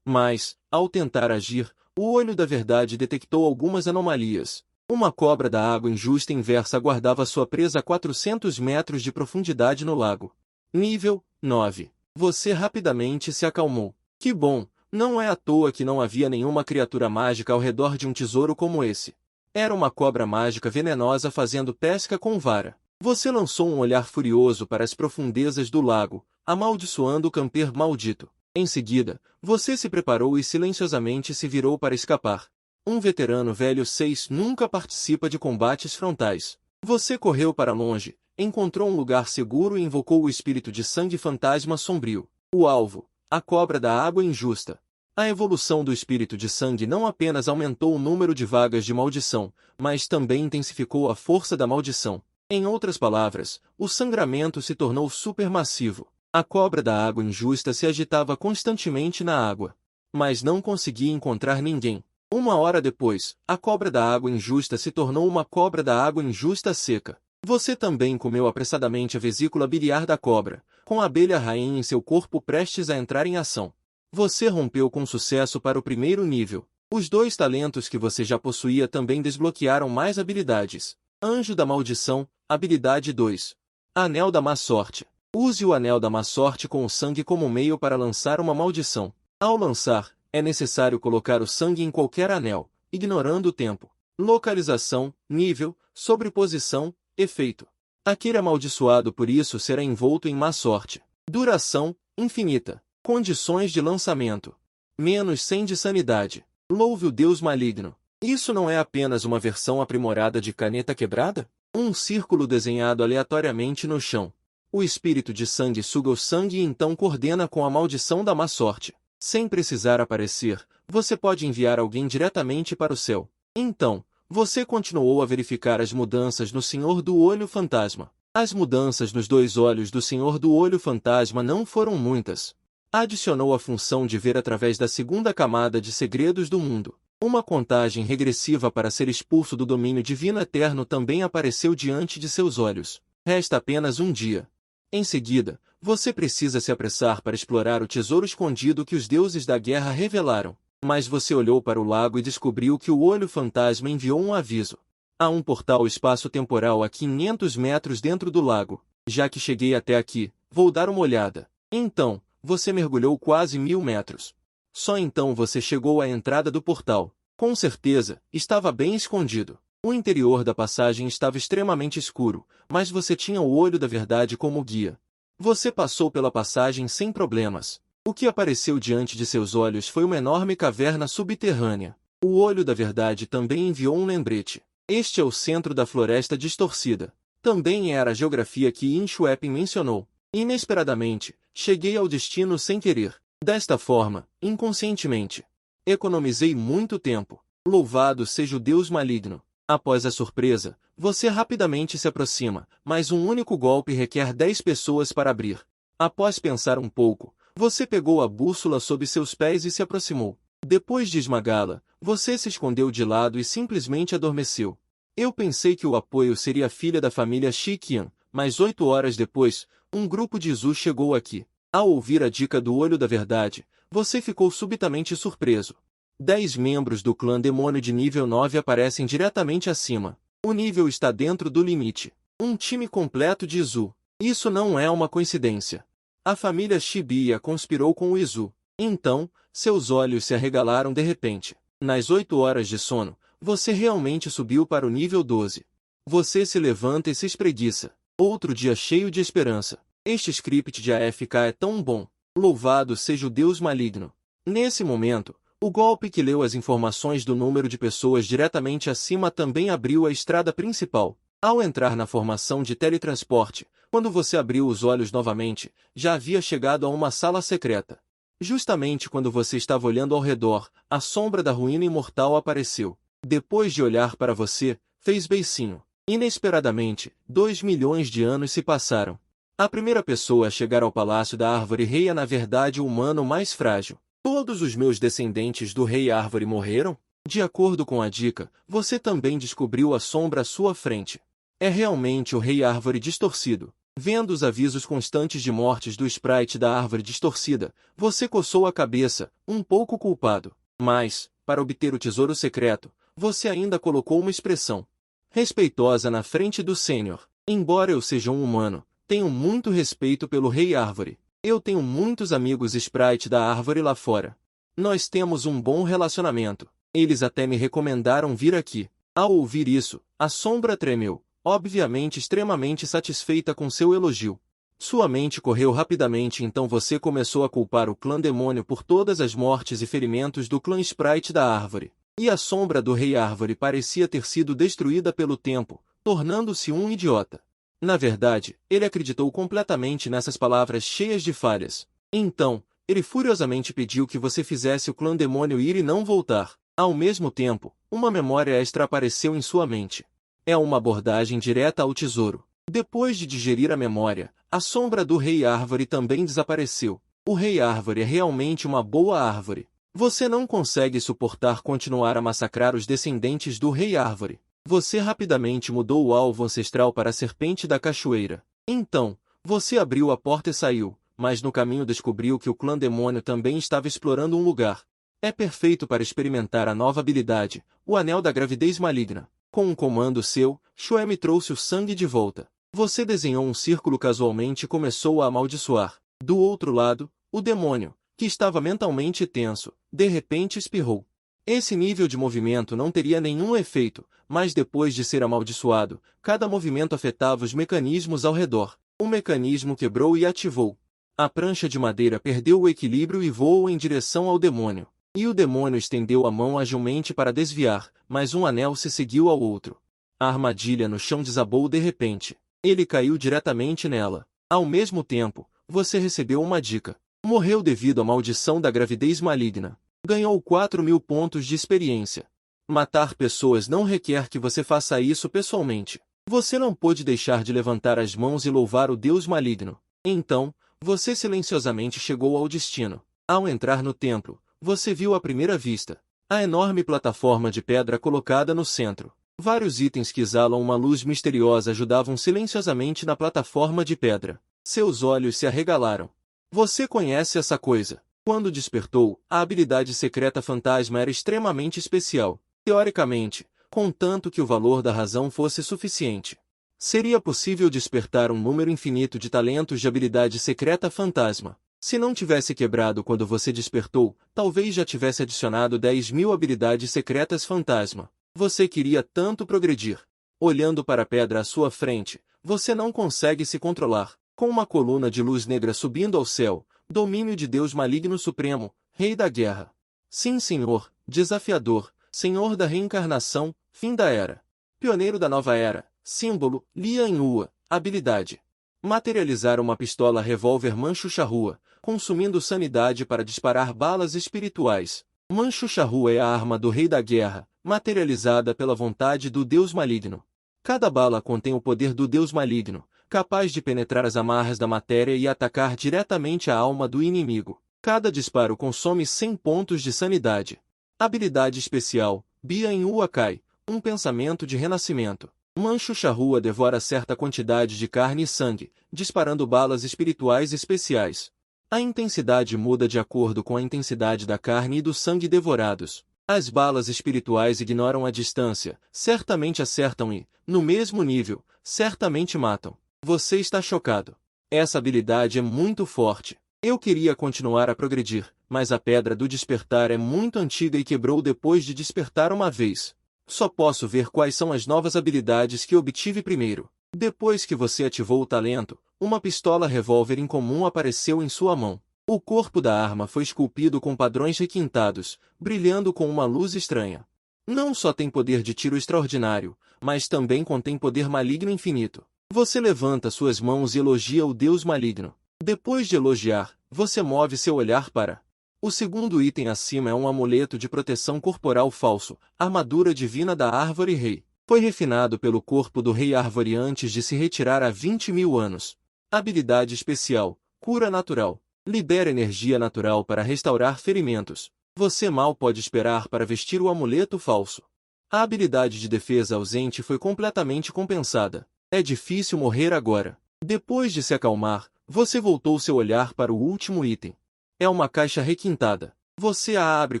Mas, ao tentar agir, o olho da verdade detectou algumas anomalias. Uma cobra da água injusta inversa aguardava sua presa a 400 metros de profundidade no lago. Nível 9. Você rapidamente se acalmou. Que bom, não é à toa que não havia nenhuma criatura mágica ao redor de um tesouro como esse. Era uma cobra mágica venenosa fazendo pesca com vara. Você lançou um olhar furioso para as profundezas do lago, amaldiçoando o camper maldito. Em seguida, você se preparou e silenciosamente se virou para escapar. Um veterano velho 6 nunca participa de combates frontais. Você correu para longe, encontrou um lugar seguro e invocou o espírito de sangue fantasma sombrio. O alvo, a cobra da água injusta. A evolução do espírito de sangue não apenas aumentou o número de vagas de maldição, mas também intensificou a força da maldição. Em outras palavras, o sangramento se tornou supermassivo. A cobra da água injusta se agitava constantemente na água, mas não conseguia encontrar ninguém. Uma hora depois, a cobra da água injusta se tornou uma cobra da água injusta seca. Você também comeu apressadamente a vesícula biliar da cobra, com a abelha rainha em seu corpo prestes a entrar em ação. Você rompeu com sucesso para o primeiro nível. Os 2 talentos que você já possuía também desbloquearam mais habilidades. Anjo da Maldição, habilidade 2. Anel da Má Sorte. Use o Anel da Má Sorte com o sangue como meio para lançar uma maldição. Ao lançar, é necessário colocar o sangue em qualquer anel, ignorando o tempo. Localização, nível, sobreposição, efeito. Aquele amaldiçoado por isso será envolto em má sorte. Duração, infinita. Condições de lançamento. Menos 100 de sanidade. Louve o Deus maligno. Isso não é apenas uma versão aprimorada de caneta quebrada? Um círculo desenhado aleatoriamente no chão. O espírito de sangue suga o sangue e então coordena com a maldição da má sorte. Sem precisar aparecer, você pode enviar alguém diretamente para o céu. Então, você continuou a verificar as mudanças no Senhor do Olho Fantasma. As mudanças nos 2 olhos do Senhor do Olho Fantasma não foram muitas. Adicionou a função de ver através da 2ª camada de segredos do mundo. Uma contagem regressiva para ser expulso do domínio divino eterno também apareceu diante de seus olhos. Resta apenas um dia. Em seguida, você precisa se apressar para explorar o tesouro escondido que os deuses da guerra revelaram. Mas você olhou para o lago e descobriu que o olho fantasma enviou um aviso. Há um portal espaço-temporal a 500 metros dentro do lago. Já que cheguei até aqui, vou dar uma olhada. Então, você mergulhou quase 1000 metros. Só então você chegou à entrada do portal. Com certeza, estava bem escondido. O interior da passagem estava extremamente escuro, mas você tinha o olho da verdade como guia. Você passou pela passagem sem problemas. O que apareceu diante de seus olhos foi uma enorme caverna subterrânea. O olho da verdade também enviou um lembrete. Este é o centro da floresta distorcida. Também era a geografia que Inchuepin mencionou. Inesperadamente, cheguei ao destino sem querer. Desta forma, inconscientemente. Economizei muito tempo. Louvado seja o Deus maligno. Após a surpresa, você rapidamente se aproxima, mas um único golpe requer 10 pessoas para abrir. Após pensar um pouco, você pegou a bússola sob seus pés e se aproximou. Depois de esmagá-la, você se escondeu de lado e simplesmente adormeceu. Eu pensei que o apoio seria a filha da família Shikian, mas 8 horas depois, um grupo de Zu chegou aqui. Ao ouvir a dica do olho da verdade, você ficou subitamente surpreso. 10 membros do clã demônio de nível 9 aparecem diretamente acima. O nível está dentro do limite. Um time completo de Izu. Isso não é uma coincidência. A família Shibuya conspirou com o Izu. Então, seus olhos se arregalaram de repente. Nas 8 horas de sono, você realmente subiu para o nível 12. Você se levanta e se espreguiça. Outro dia cheio de esperança. Este script de AFK é tão bom. Louvado seja o Deus maligno. Nesse momento, o golpe que leu as informações do número de pessoas diretamente acima também abriu a estrada principal. Ao entrar na formação de teletransporte, quando você abriu os olhos novamente, já havia chegado a uma sala secreta. Justamente quando você estava olhando ao redor, a sombra da ruína imortal apareceu. Depois de olhar para você, fez beicinho. Inesperadamente, 2 milhões de anos se passaram. A primeira pessoa a chegar ao Palácio da Árvore Rei é na verdade o humano mais frágil. Todos os meus descendentes do Rei Árvore morreram? De acordo com a dica, você também descobriu a sombra à sua frente. É realmente o Rei Árvore distorcido. Vendo os avisos constantes de mortes do sprite da árvore distorcida, você coçou a cabeça, um pouco culpado. Mas, para obter o tesouro secreto, você ainda colocou uma expressão respeitosa na frente do Sênior. Embora eu seja um humano, tenho muito respeito pelo Rei Árvore. Eu tenho muitos amigos sprite da árvore lá fora. Nós temos um bom relacionamento. Eles até me recomendaram vir aqui. Ao ouvir isso, a sombra tremeu, obviamente extremamente satisfeita com seu elogio. Sua mente correu rapidamente, então você começou a culpar o clã demônio por todas as mortes e ferimentos do clã sprite da árvore. E a sombra do Rei Árvore parecia ter sido destruída pelo tempo, tornando-se um idiota. Na verdade, ele acreditou completamente nessas palavras cheias de falhas. Então, ele furiosamente pediu que você fizesse o clã demônio ir e não voltar. Ao mesmo tempo, uma memória extra apareceu em sua mente. É uma abordagem direta ao tesouro. Depois de digerir a memória, a sombra do Rei Árvore também desapareceu. O Rei Árvore é realmente uma boa árvore. Você não consegue suportar continuar a massacrar os descendentes do Rei Árvore. Você rapidamente mudou o alvo ancestral para a Serpente da Cachoeira. Então, você abriu a porta e saiu, mas no caminho descobriu que o clã demônio também estava explorando um lugar. É perfeito para experimentar a nova habilidade, o Anel da Gravidez Maligna. Com um comando seu, Shoemi trouxe o sangue de volta. Você desenhou um círculo casualmente e começou a amaldiçoar. Do outro lado, o demônio, que estava mentalmente tenso, de repente espirrou. Esse nível de movimento não teria nenhum efeito, mas depois de ser amaldiçoado, cada movimento afetava os mecanismos ao redor. O mecanismo quebrou e ativou. A prancha de madeira perdeu o equilíbrio e voou em direção ao demônio. E o demônio estendeu a mão agilmente para desviar, mas um anel se seguiu ao outro. A armadilha no chão desabou de repente. Ele caiu diretamente nela. Ao mesmo tempo, você recebeu uma dica. Morreu devido à maldição da gravidez maligna. Ganhou 4.000 pontos de experiência. Matar pessoas não requer que você faça isso pessoalmente. Você não pôde deixar de levantar as mãos e louvar o Deus maligno. Então, você silenciosamente chegou ao destino. Ao entrar no templo, você viu à primeira vista a enorme plataforma de pedra colocada no centro. Vários itens que exalam uma luz misteriosa ajudavam silenciosamente na plataforma de pedra. Seus olhos se arregalaram. Você conhece essa coisa. Quando despertou, a habilidade secreta fantasma era extremamente especial. Teoricamente, contanto que o valor da razão fosse suficiente. Seria possível despertar um número infinito de talentos de habilidade secreta fantasma. Se não tivesse quebrado quando você despertou, talvez já tivesse adicionado 10.000 habilidades secretas fantasma. Você queria tanto progredir. Olhando para a pedra à sua frente, você não consegue se controlar. Com uma coluna de luz negra subindo ao céu, domínio de Deus maligno supremo, Rei da Guerra. Sim, Senhor, desafiador, Senhor da reencarnação, fim da era. Pioneiro da nova era, símbolo, Lian Ua, habilidade. Materializar uma pistola revólver Manchucharrua, consumindo sanidade para disparar balas espirituais. Manchucharrua é a arma do Rei da Guerra, materializada pela vontade do Deus maligno. Cada bala contém o poder do Deus maligno, capaz de penetrar as amarras da matéria e atacar diretamente a alma do inimigo. Cada disparo consome 100 pontos de sanidade. Habilidade especial, Bian Uakai, um pensamento de renascimento. Manchucharrua devora certa quantidade de carne e sangue, disparando balas espirituais especiais. A intensidade muda de acordo com a intensidade da carne e do sangue devorados. As balas espirituais ignoram a distância, certamente acertam e, no mesmo nível, certamente matam. Você está chocado. Essa habilidade é muito forte. Eu queria continuar a progredir, mas a pedra do despertar é muito antiga e quebrou depois de despertar uma vez. Só posso ver quais são as novas habilidades que obtive primeiro. Depois que você ativou o talento, uma pistola revólver incomum apareceu em sua mão. O corpo da arma foi esculpido com padrões requintados, brilhando com uma luz estranha. Não só tem poder de tiro extraordinário, mas também contém poder maligno infinito. Você levanta suas mãos e elogia o Deus maligno. Depois de elogiar, você move seu olhar para... O segundo item acima é um amuleto de proteção corporal falso, armadura divina da Árvore Rei. Foi refinado pelo corpo do Rei Árvore antes de se retirar há 20.000 anos. Habilidade especial, cura natural. Libera energia natural para restaurar ferimentos. Você mal pode esperar para vestir o amuleto falso. A habilidade de defesa ausente foi completamente compensada. É difícil morrer agora. Depois de se acalmar, você voltou seu olhar para o último item. É uma caixa requintada. Você a abre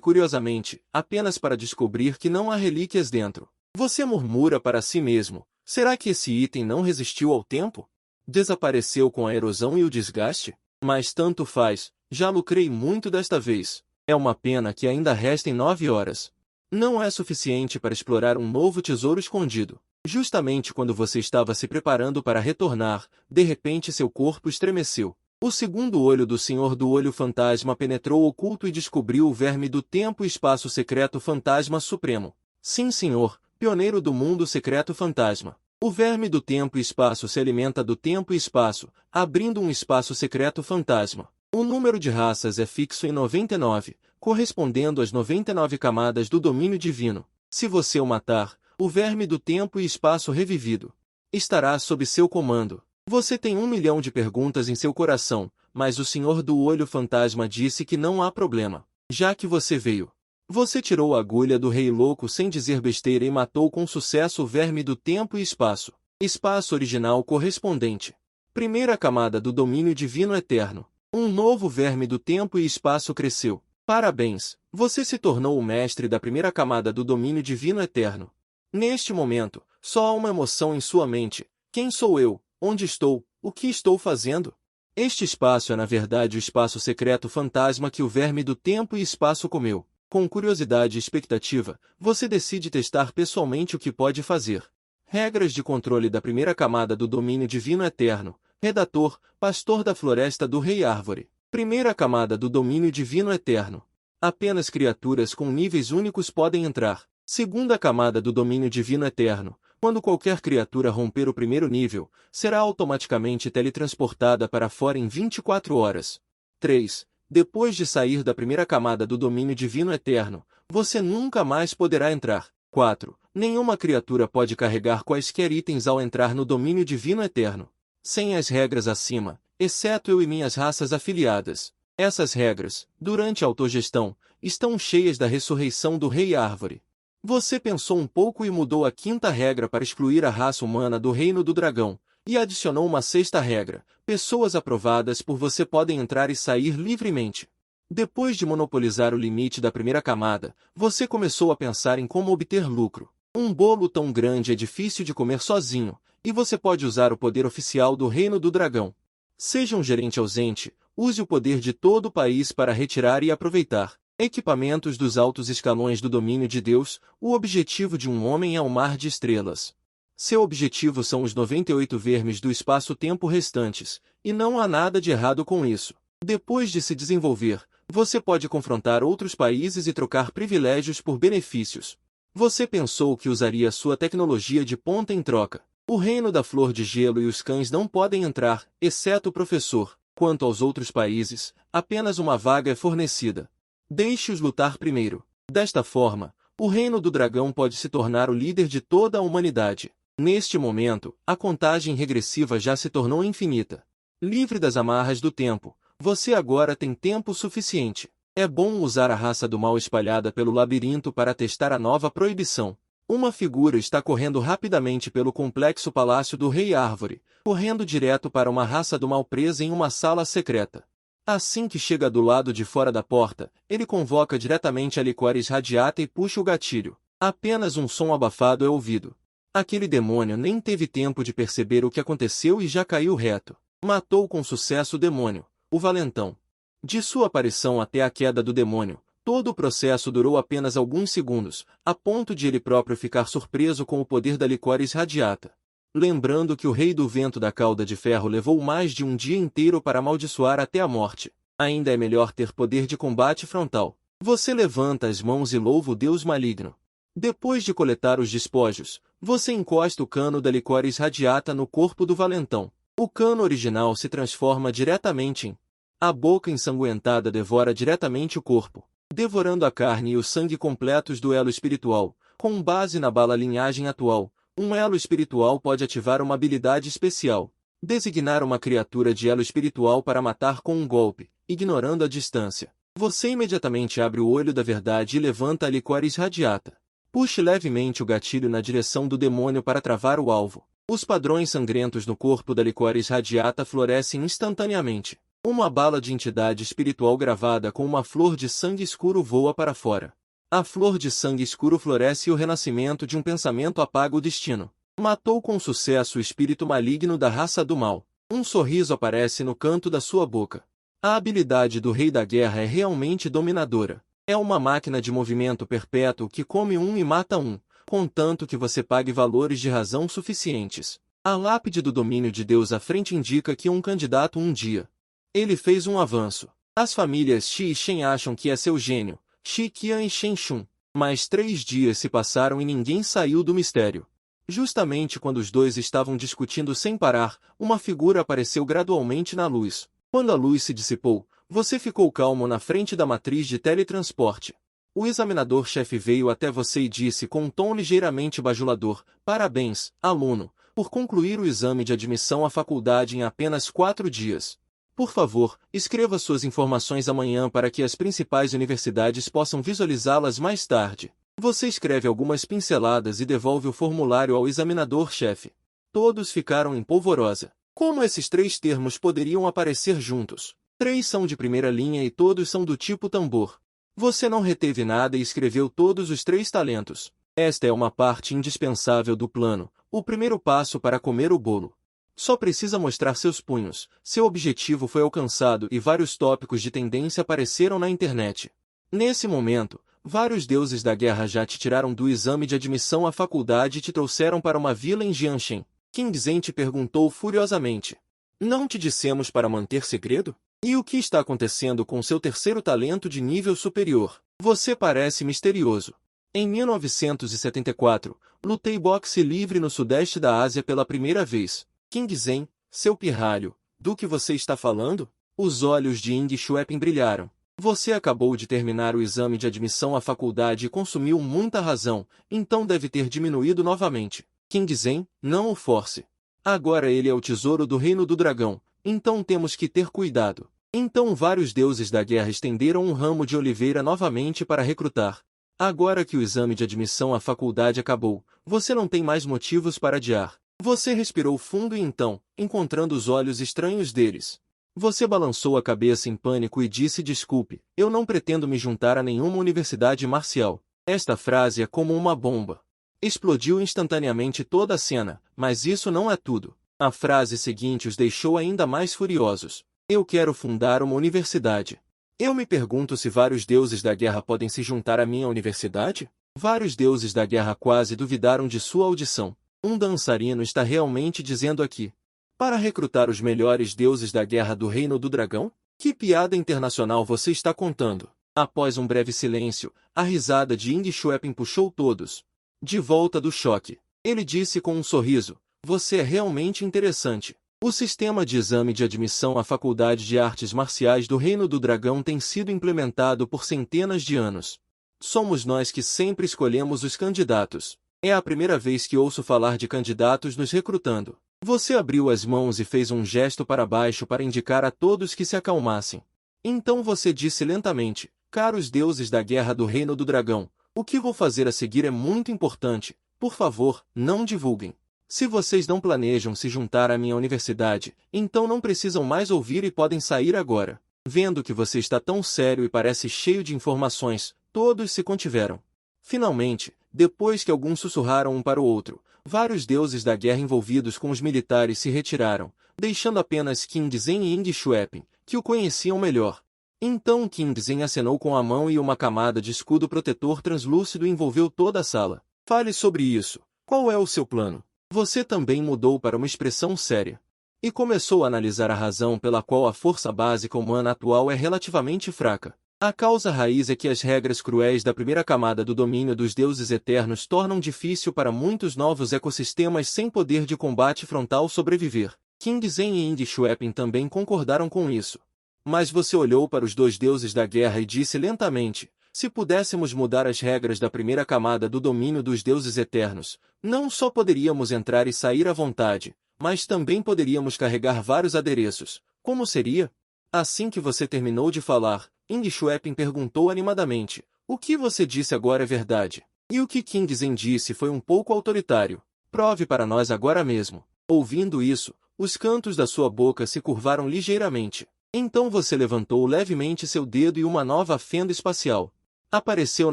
curiosamente, apenas para descobrir que não há relíquias dentro. Você murmura para si mesmo: será que esse item não resistiu ao tempo? Desapareceu com a erosão e o desgaste? Mas tanto faz, já lucrei muito desta vez. É uma pena que ainda restem 9 horas. Não é suficiente para explorar um novo tesouro escondido. Justamente quando você estava se preparando para retornar, de repente seu corpo estremeceu. O segundo olho do Senhor do Olho Fantasma penetrou oculto e descobriu o verme do tempo e espaço secreto fantasma supremo. Sim, senhor, pioneiro do mundo secreto fantasma. O verme do tempo e espaço se alimenta do tempo e espaço, abrindo um espaço secreto fantasma. O número de raças é fixo em 99, correspondendo às 99 camadas do domínio divino. Se você o matar, o verme do tempo e espaço revivido estará sob seu comando. Você tem 1 milhão de perguntas em seu coração, mas o Senhor do Olho Fantasma disse que não há problema, já que você veio. Você tirou a agulha do Rei Louco sem dizer besteira e matou com sucesso o verme do tempo e espaço. Espaço original correspondente. Primeira camada do domínio divino eterno. Um novo verme do tempo e espaço cresceu. Parabéns, você se tornou o mestre da primeira camada do domínio divino eterno. Neste momento, só há uma emoção em sua mente. Quem sou eu? Onde estou? O que estou fazendo? Este espaço é na verdade o espaço secreto fantasma que o verme do tempo e espaço comeu. Com curiosidade e expectativa, você decide testar pessoalmente o que pode fazer. Regras de controle da primeira camada do domínio divino eterno. Redator, pastor da floresta do Rei Árvore. Primeira camada do domínio divino eterno. Apenas criaturas com níveis únicos podem entrar. Segunda camada do domínio divino eterno. Quando qualquer criatura romper o primeiro nível, será automaticamente teletransportada para fora em 24 horas. 3. Depois de sair da primeira camada do domínio divino eterno, você nunca mais poderá entrar. 4. Nenhuma criatura pode carregar quaisquer itens ao entrar no domínio divino eterno. Sem as regras acima, exceto eu e minhas raças afiliadas. Essas regras, durante a autogestão, estão cheias da ressurreição do Rei Árvore. Você pensou um pouco e mudou a quinta regra para excluir a raça humana do reino do dragão, e adicionou uma sexta regra: pessoas aprovadas por você podem entrar e sair livremente. Depois de monopolizar o limite da primeira camada, você começou a pensar em como obter lucro. Um bolo tão grande é difícil de comer sozinho, e você pode usar o poder oficial do reino do dragão. Seja um gerente ausente, use o poder de todo o país para retirar e aproveitar equipamentos dos altos escalões do domínio de Deus. O objetivo de um homem é o mar de estrelas. Seu objetivo são os 98 vermes do espaço-tempo restantes, e não há nada de errado com isso. Depois de se desenvolver, você pode confrontar outros países e trocar privilégios por benefícios. Você pensou que usaria sua tecnologia de ponta em troca. O reino da flor de gelo e os cães não podem entrar, exceto o professor. Quanto aos outros países, apenas uma vaga é fornecida. Deixe-os lutar primeiro. Desta forma, o reino do dragão pode se tornar o líder de toda a humanidade. Neste momento, a contagem regressiva já se tornou infinita. Livre das amarras do tempo, você agora tem tempo suficiente. É bom usar a raça do mal espalhada pelo labirinto para testar a nova proibição. Uma figura está correndo rapidamente pelo complexo palácio do Rei Árvore, correndo direto para uma raça do mal presa em uma sala secreta. Assim que chega do lado de fora da porta, ele convoca diretamente a Liquores Radiata e puxa o gatilho. Apenas um som abafado é ouvido. Aquele demônio nem teve tempo de perceber o que aconteceu e já caiu reto. Matou com sucesso o demônio, o valentão. De sua aparição até a queda do demônio, todo o processo durou apenas alguns segundos, a ponto de ele próprio ficar surpreso com o poder da Liquores Radiata. Lembrando que o Rei do Vento da Cauda de Ferro levou mais de um dia inteiro para amaldiçoar até a morte. Ainda é melhor ter poder de combate frontal. Você levanta as mãos e louva o Deus maligno. Depois de coletar os despojos, você encosta o cano da Liquores Radiata no corpo do valentão. O cano original se transforma diretamente em... A boca ensanguentada devora diretamente o corpo, devorando a carne e o sangue completos do elo espiritual. Com base na bala linhagem atual, um elo espiritual pode ativar uma habilidade especial. Designar uma criatura de elo espiritual para matar com um golpe, ignorando a distância. Você imediatamente abre o olho da verdade e levanta a Liquores Radiata. Puxe levemente o gatilho na direção do demônio para travar o alvo. Os padrões sangrentos no corpo da Licorice Radiata florescem instantaneamente. Uma bala de entidade espiritual gravada com uma flor de sangue escuro voa para fora. A flor de sangue escuro floresce e o renascimento de um pensamento apaga o destino. Matou com sucesso o espírito maligno da raça do mal. Um sorriso aparece no canto da sua boca. A habilidade do Rei da Guerra é realmente dominadora. É uma máquina de movimento perpétuo que come um e mata um, contanto que você pague valores de razão suficientes. A lápide do domínio de Deus à frente indica que um candidato um dia. Ele fez um avanço. As famílias Xi e Shen acham que é seu gênio, Xi Qian e Shen Shun. Mas 3 dias se passaram e ninguém saiu do mistério. Justamente quando os dois estavam discutindo sem parar, uma figura apareceu gradualmente na luz. Quando a luz se dissipou, você ficou calmo na frente da matriz de teletransporte. O examinador-chefe veio até você e disse com um tom ligeiramente bajulador: "Parabéns, aluno, por concluir o exame de admissão à faculdade em apenas 4 dias. Por favor, escreva suas informações amanhã para que as principais universidades possam visualizá-las mais tarde." Você escreve algumas pinceladas e devolve o formulário ao examinador-chefe. Todos ficaram em polvorosa. Como esses 3 termos poderiam aparecer juntos? 3 são de primeira linha e todos são do tipo tambor. Você não reteve nada e escreveu todos os 3 talentos. Esta é uma parte indispensável do plano, o primeiro passo para comer o bolo. Só precisa mostrar seus punhos. Seu objetivo foi alcançado e vários tópicos de tendência apareceram na internet. Nesse momento, vários deuses da guerra já te tiraram do exame de admissão à faculdade e te trouxeram para uma vila em Jianshen. Qin Zhen te perguntou furiosamente. Não te dissemos para manter segredo? E o que está acontecendo com seu terceiro talento de nível superior? Você parece misterioso. Em 1974, lutei boxe livre no sudeste da Ásia pela primeira vez. Qin Zhen, seu pirralho, do que você está falando? Os olhos de Ying Xueping brilharam. Você acabou de terminar o exame de admissão à faculdade e consumiu muita razão, então deve ter diminuído novamente. Qin Zhen, não o force. Agora ele é o tesouro do reino do dragão, então temos que ter cuidado. Então vários deuses da guerra estenderam um ramo de oliveira novamente para recrutar. Agora que o exame de admissão à faculdade acabou, você não tem mais motivos para adiar. Você respirou fundo e então, encontrando os olhos estranhos deles, você balançou a cabeça em pânico e disse: "Desculpe, eu não pretendo me juntar a nenhuma universidade marcial." Esta frase é como uma bomba. Explodiu instantaneamente toda a cena, mas isso não é tudo. A frase seguinte os deixou ainda mais furiosos. "Eu quero fundar uma universidade. Eu me pergunto se vários deuses da guerra podem se juntar à minha universidade?" Vários deuses da guerra quase duvidaram de sua audição. Um dançarino está realmente dizendo aqui: "Para recrutar os melhores deuses da guerra do Reino do Dragão? Que piada internacional você está contando?" Após um breve silêncio, a risada de Ying Xueping puxou todos de volta do choque. Ele disse com um sorriso: "Você é realmente interessante. O sistema de exame de admissão à Faculdade de Artes Marciais do Reino do Dragão tem sido implementado por centenas de anos. Somos nós que sempre escolhemos os candidatos. É a primeira vez que ouço falar de candidatos nos recrutando." Você abriu as mãos e fez um gesto para baixo para indicar a todos que se acalmassem. Então você disse lentamente: "Caros deuses da guerra do Reino do Dragão, o que vou fazer a seguir é muito importante. Por favor, não divulguem. Se vocês não planejam se juntar à minha universidade, então não precisam mais ouvir e podem sair agora." Vendo que você está tão sério e parece cheio de informações, todos se contiveram. Finalmente, depois que alguns sussurraram um para o outro, vários deuses da guerra envolvidos com os militares se retiraram, deixando apenas Qin Zhen e Ying Xueping, que o conheciam melhor. Então Qin Zhen acenou com a mão e uma camada de escudo protetor translúcido envolveu toda a sala. "Fale sobre isso. Qual é o seu plano?" Você também mudou para uma expressão séria. E começou a analisar a razão pela qual a força básica humana atual é relativamente fraca. A causa raiz é que as regras cruéis da primeira camada do domínio dos deuses eternos tornam difícil para muitos novos ecossistemas sem poder de combate frontal sobreviver. Qin Zhen e Ying Xueping também concordaram com isso. Mas você olhou para os 2 deuses da guerra e disse lentamente: "Se pudéssemos mudar as regras da primeira camada do domínio dos deuses eternos, não só poderíamos entrar e sair à vontade, mas também poderíamos carregar vários adereços. Como seria?" Assim que você terminou de falar, Ying Xueping perguntou animadamente: "O que você disse agora é verdade?" E o que King Zen disse foi um pouco autoritário. Prove para nós agora mesmo. Ouvindo isso, os cantos da sua boca se curvaram ligeiramente. Então você levantou levemente seu dedo e uma nova fenda espacial apareceu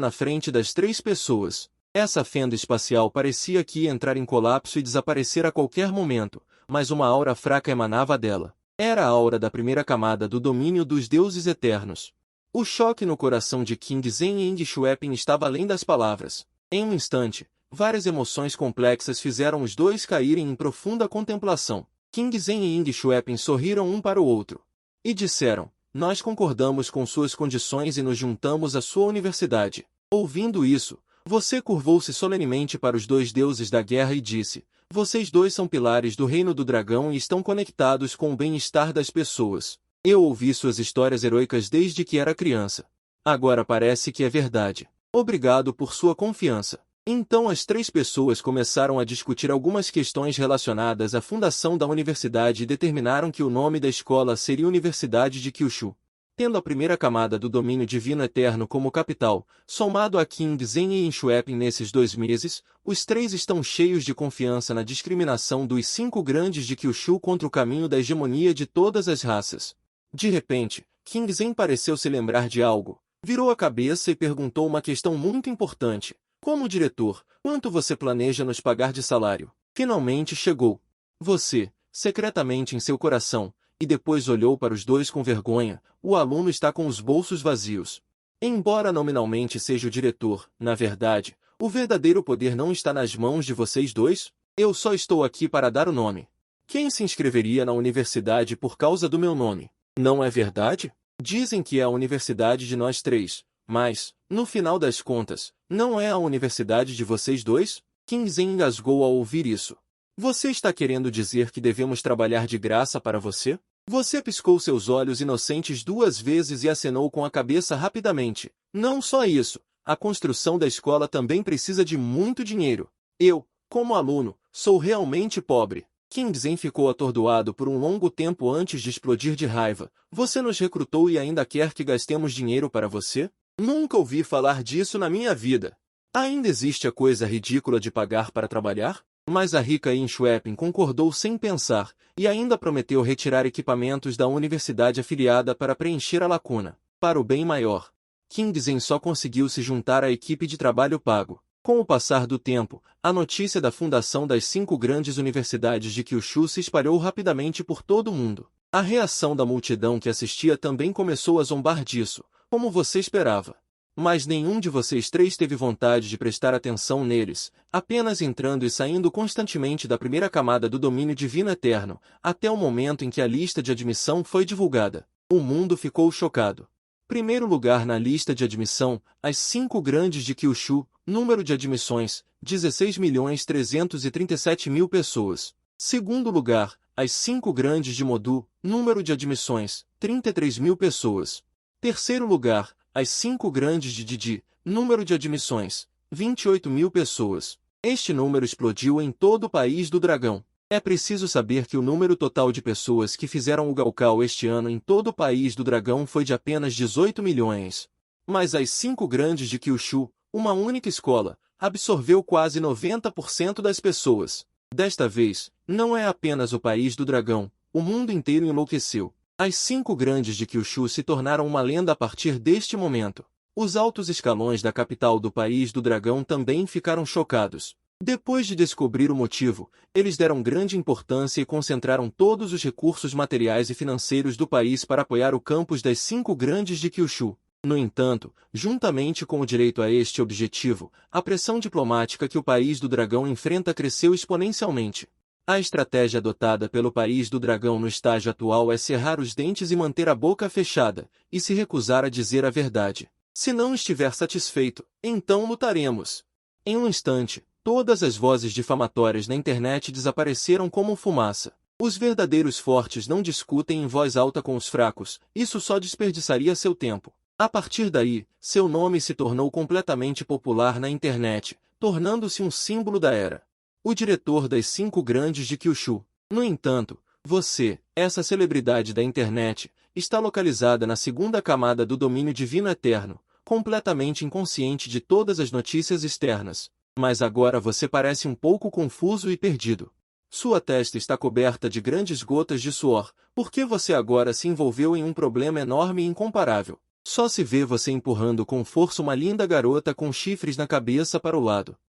na frente das 3 pessoas. Essa fenda espacial parecia que ia entrar em colapso e desaparecer a qualquer momento, mas uma aura fraca emanava dela. Era a aura da primeira camada do domínio dos deuses eternos. O choque no coração de King Zen e Ing Shuepin estava além das palavras. Em um instante, várias emoções complexas fizeram os dois caírem em profunda contemplação. King Zen e Ing Shuepin sorriram um para o outro e disseram: nós concordamos com suas condições e nos juntamos à sua universidade. Ouvindo isso, você curvou-se solenemente para os 2 deuses da guerra e disse: vocês 2 são pilares do reino do dragão e estão conectados com o bem-estar das pessoas. Eu ouvi suas histórias heroicas desde que era criança. Agora parece que é verdade. Obrigado por sua confiança. Então as 3 pessoas começaram a discutir algumas questões relacionadas à fundação da universidade e determinaram que o nome da escola seria Universidade de Kyushu. Tendo a primeira camada do domínio divino eterno como capital, somado a King Zen e Shuepin nesses 2 meses, os 3 estão cheios de confiança na discriminação dos 5 grandes de Kyushu contra o caminho da hegemonia de todas as raças. De repente, King Zen pareceu se lembrar de algo, virou a cabeça e perguntou uma questão muito importante. Como diretor, quanto você planeja nos pagar de salário? Finalmente chegou. Você, secretamente em seu coração, e depois olhou para os 2 com vergonha, o aluno está com os bolsos vazios. Embora nominalmente seja o diretor, na verdade, o verdadeiro poder não está nas mãos de vocês 2? Eu só estou aqui para dar o nome. Quem se inscreveria na universidade por causa do meu nome? Não é verdade? Dizem que é a universidade de nós 3. Mas, no final das contas, não é a universidade de vocês 2? King Zen engasgou ao ouvir isso. Você está querendo dizer que devemos trabalhar de graça para você? Você piscou seus olhos inocentes 2 vezes e acenou com a cabeça rapidamente. Não só isso, a construção da escola também precisa de muito dinheiro. Eu, como aluno, sou realmente pobre. King Zen ficou atordoado por um longo tempo antes de explodir de raiva. Você nos recrutou e ainda quer que gastemos dinheiro para você? Nunca ouvi falar disso na minha vida. Ainda existe a coisa ridícula de pagar para trabalhar? Mas a rica Ing Shuepin concordou sem pensar, e ainda prometeu retirar equipamentos da universidade afiliada para preencher a lacuna. Para o bem maior, King Zen só conseguiu se juntar à equipe de trabalho pago. Com o passar do tempo, a notícia da fundação das 5 grandes universidades de Kyushu se espalhou rapidamente por todo o mundo. A reação da multidão que assistia também começou a zombar disso, como você esperava. Mas nenhum de vocês 3 teve vontade de prestar atenção neles, apenas entrando e saindo constantemente da primeira camada do domínio divino eterno, até o momento em que a lista de admissão foi divulgada. O mundo ficou chocado. Primeiro lugar na lista de admissão, as 5 grandes de Kyushu, número de admissões, 16.337.000 pessoas. Segundo lugar, as 5 grandes de Modu, número de admissões, 33.000 pessoas. Terceiro lugar, as 5 grandes de Didi, número de admissões, 28.000 pessoas. Este número explodiu em todo o país do Dragão. É preciso saber que o número total de pessoas que fizeram o Gaokao este ano em todo o país do Dragão foi de apenas 18 milhões. Mas as 5 grandes de Kyushu, uma única escola, absorveu quase 90% das pessoas. Desta vez, não é apenas o país do Dragão, o mundo inteiro enlouqueceu. As 5 grandes de Kyushu se tornaram uma lenda a partir deste momento. Os altos escalões da capital do país do Dragão também ficaram chocados. Depois de descobrir o motivo, eles deram grande importância e concentraram todos os recursos materiais e financeiros do país para apoiar o campus das 5 grandes de Kyushu. No entanto, juntamente com o direito a este objetivo, a pressão diplomática que o país do Dragão enfrenta cresceu exponencialmente. A estratégia adotada pelo país do Dragão no estágio atual é cerrar os dentes e manter a boca fechada, e se recusar a dizer a verdade. Se não estiver satisfeito, então lutaremos. Em um instante, todas as vozes difamatórias na internet desapareceram como fumaça. Os verdadeiros fortes não discutem em voz alta com os fracos, isso só desperdiçaria seu tempo. A partir daí, seu nome se tornou completamente popular na internet, tornando-se um símbolo da era. O diretor das 5 grandes de Kyushu. No entanto, você, essa celebridade da internet, está localizada na segunda camada do domínio divino eterno, completamente inconsciente de todas as notícias externas. Mas agora você parece um pouco confuso e perdido. Sua testa está coberta de grandes gotas de suor, porque você agora se envolveu em um problema enorme e incomparável. Só se vê você empurrando com força uma linda garota com chifres na cabeça para o lado.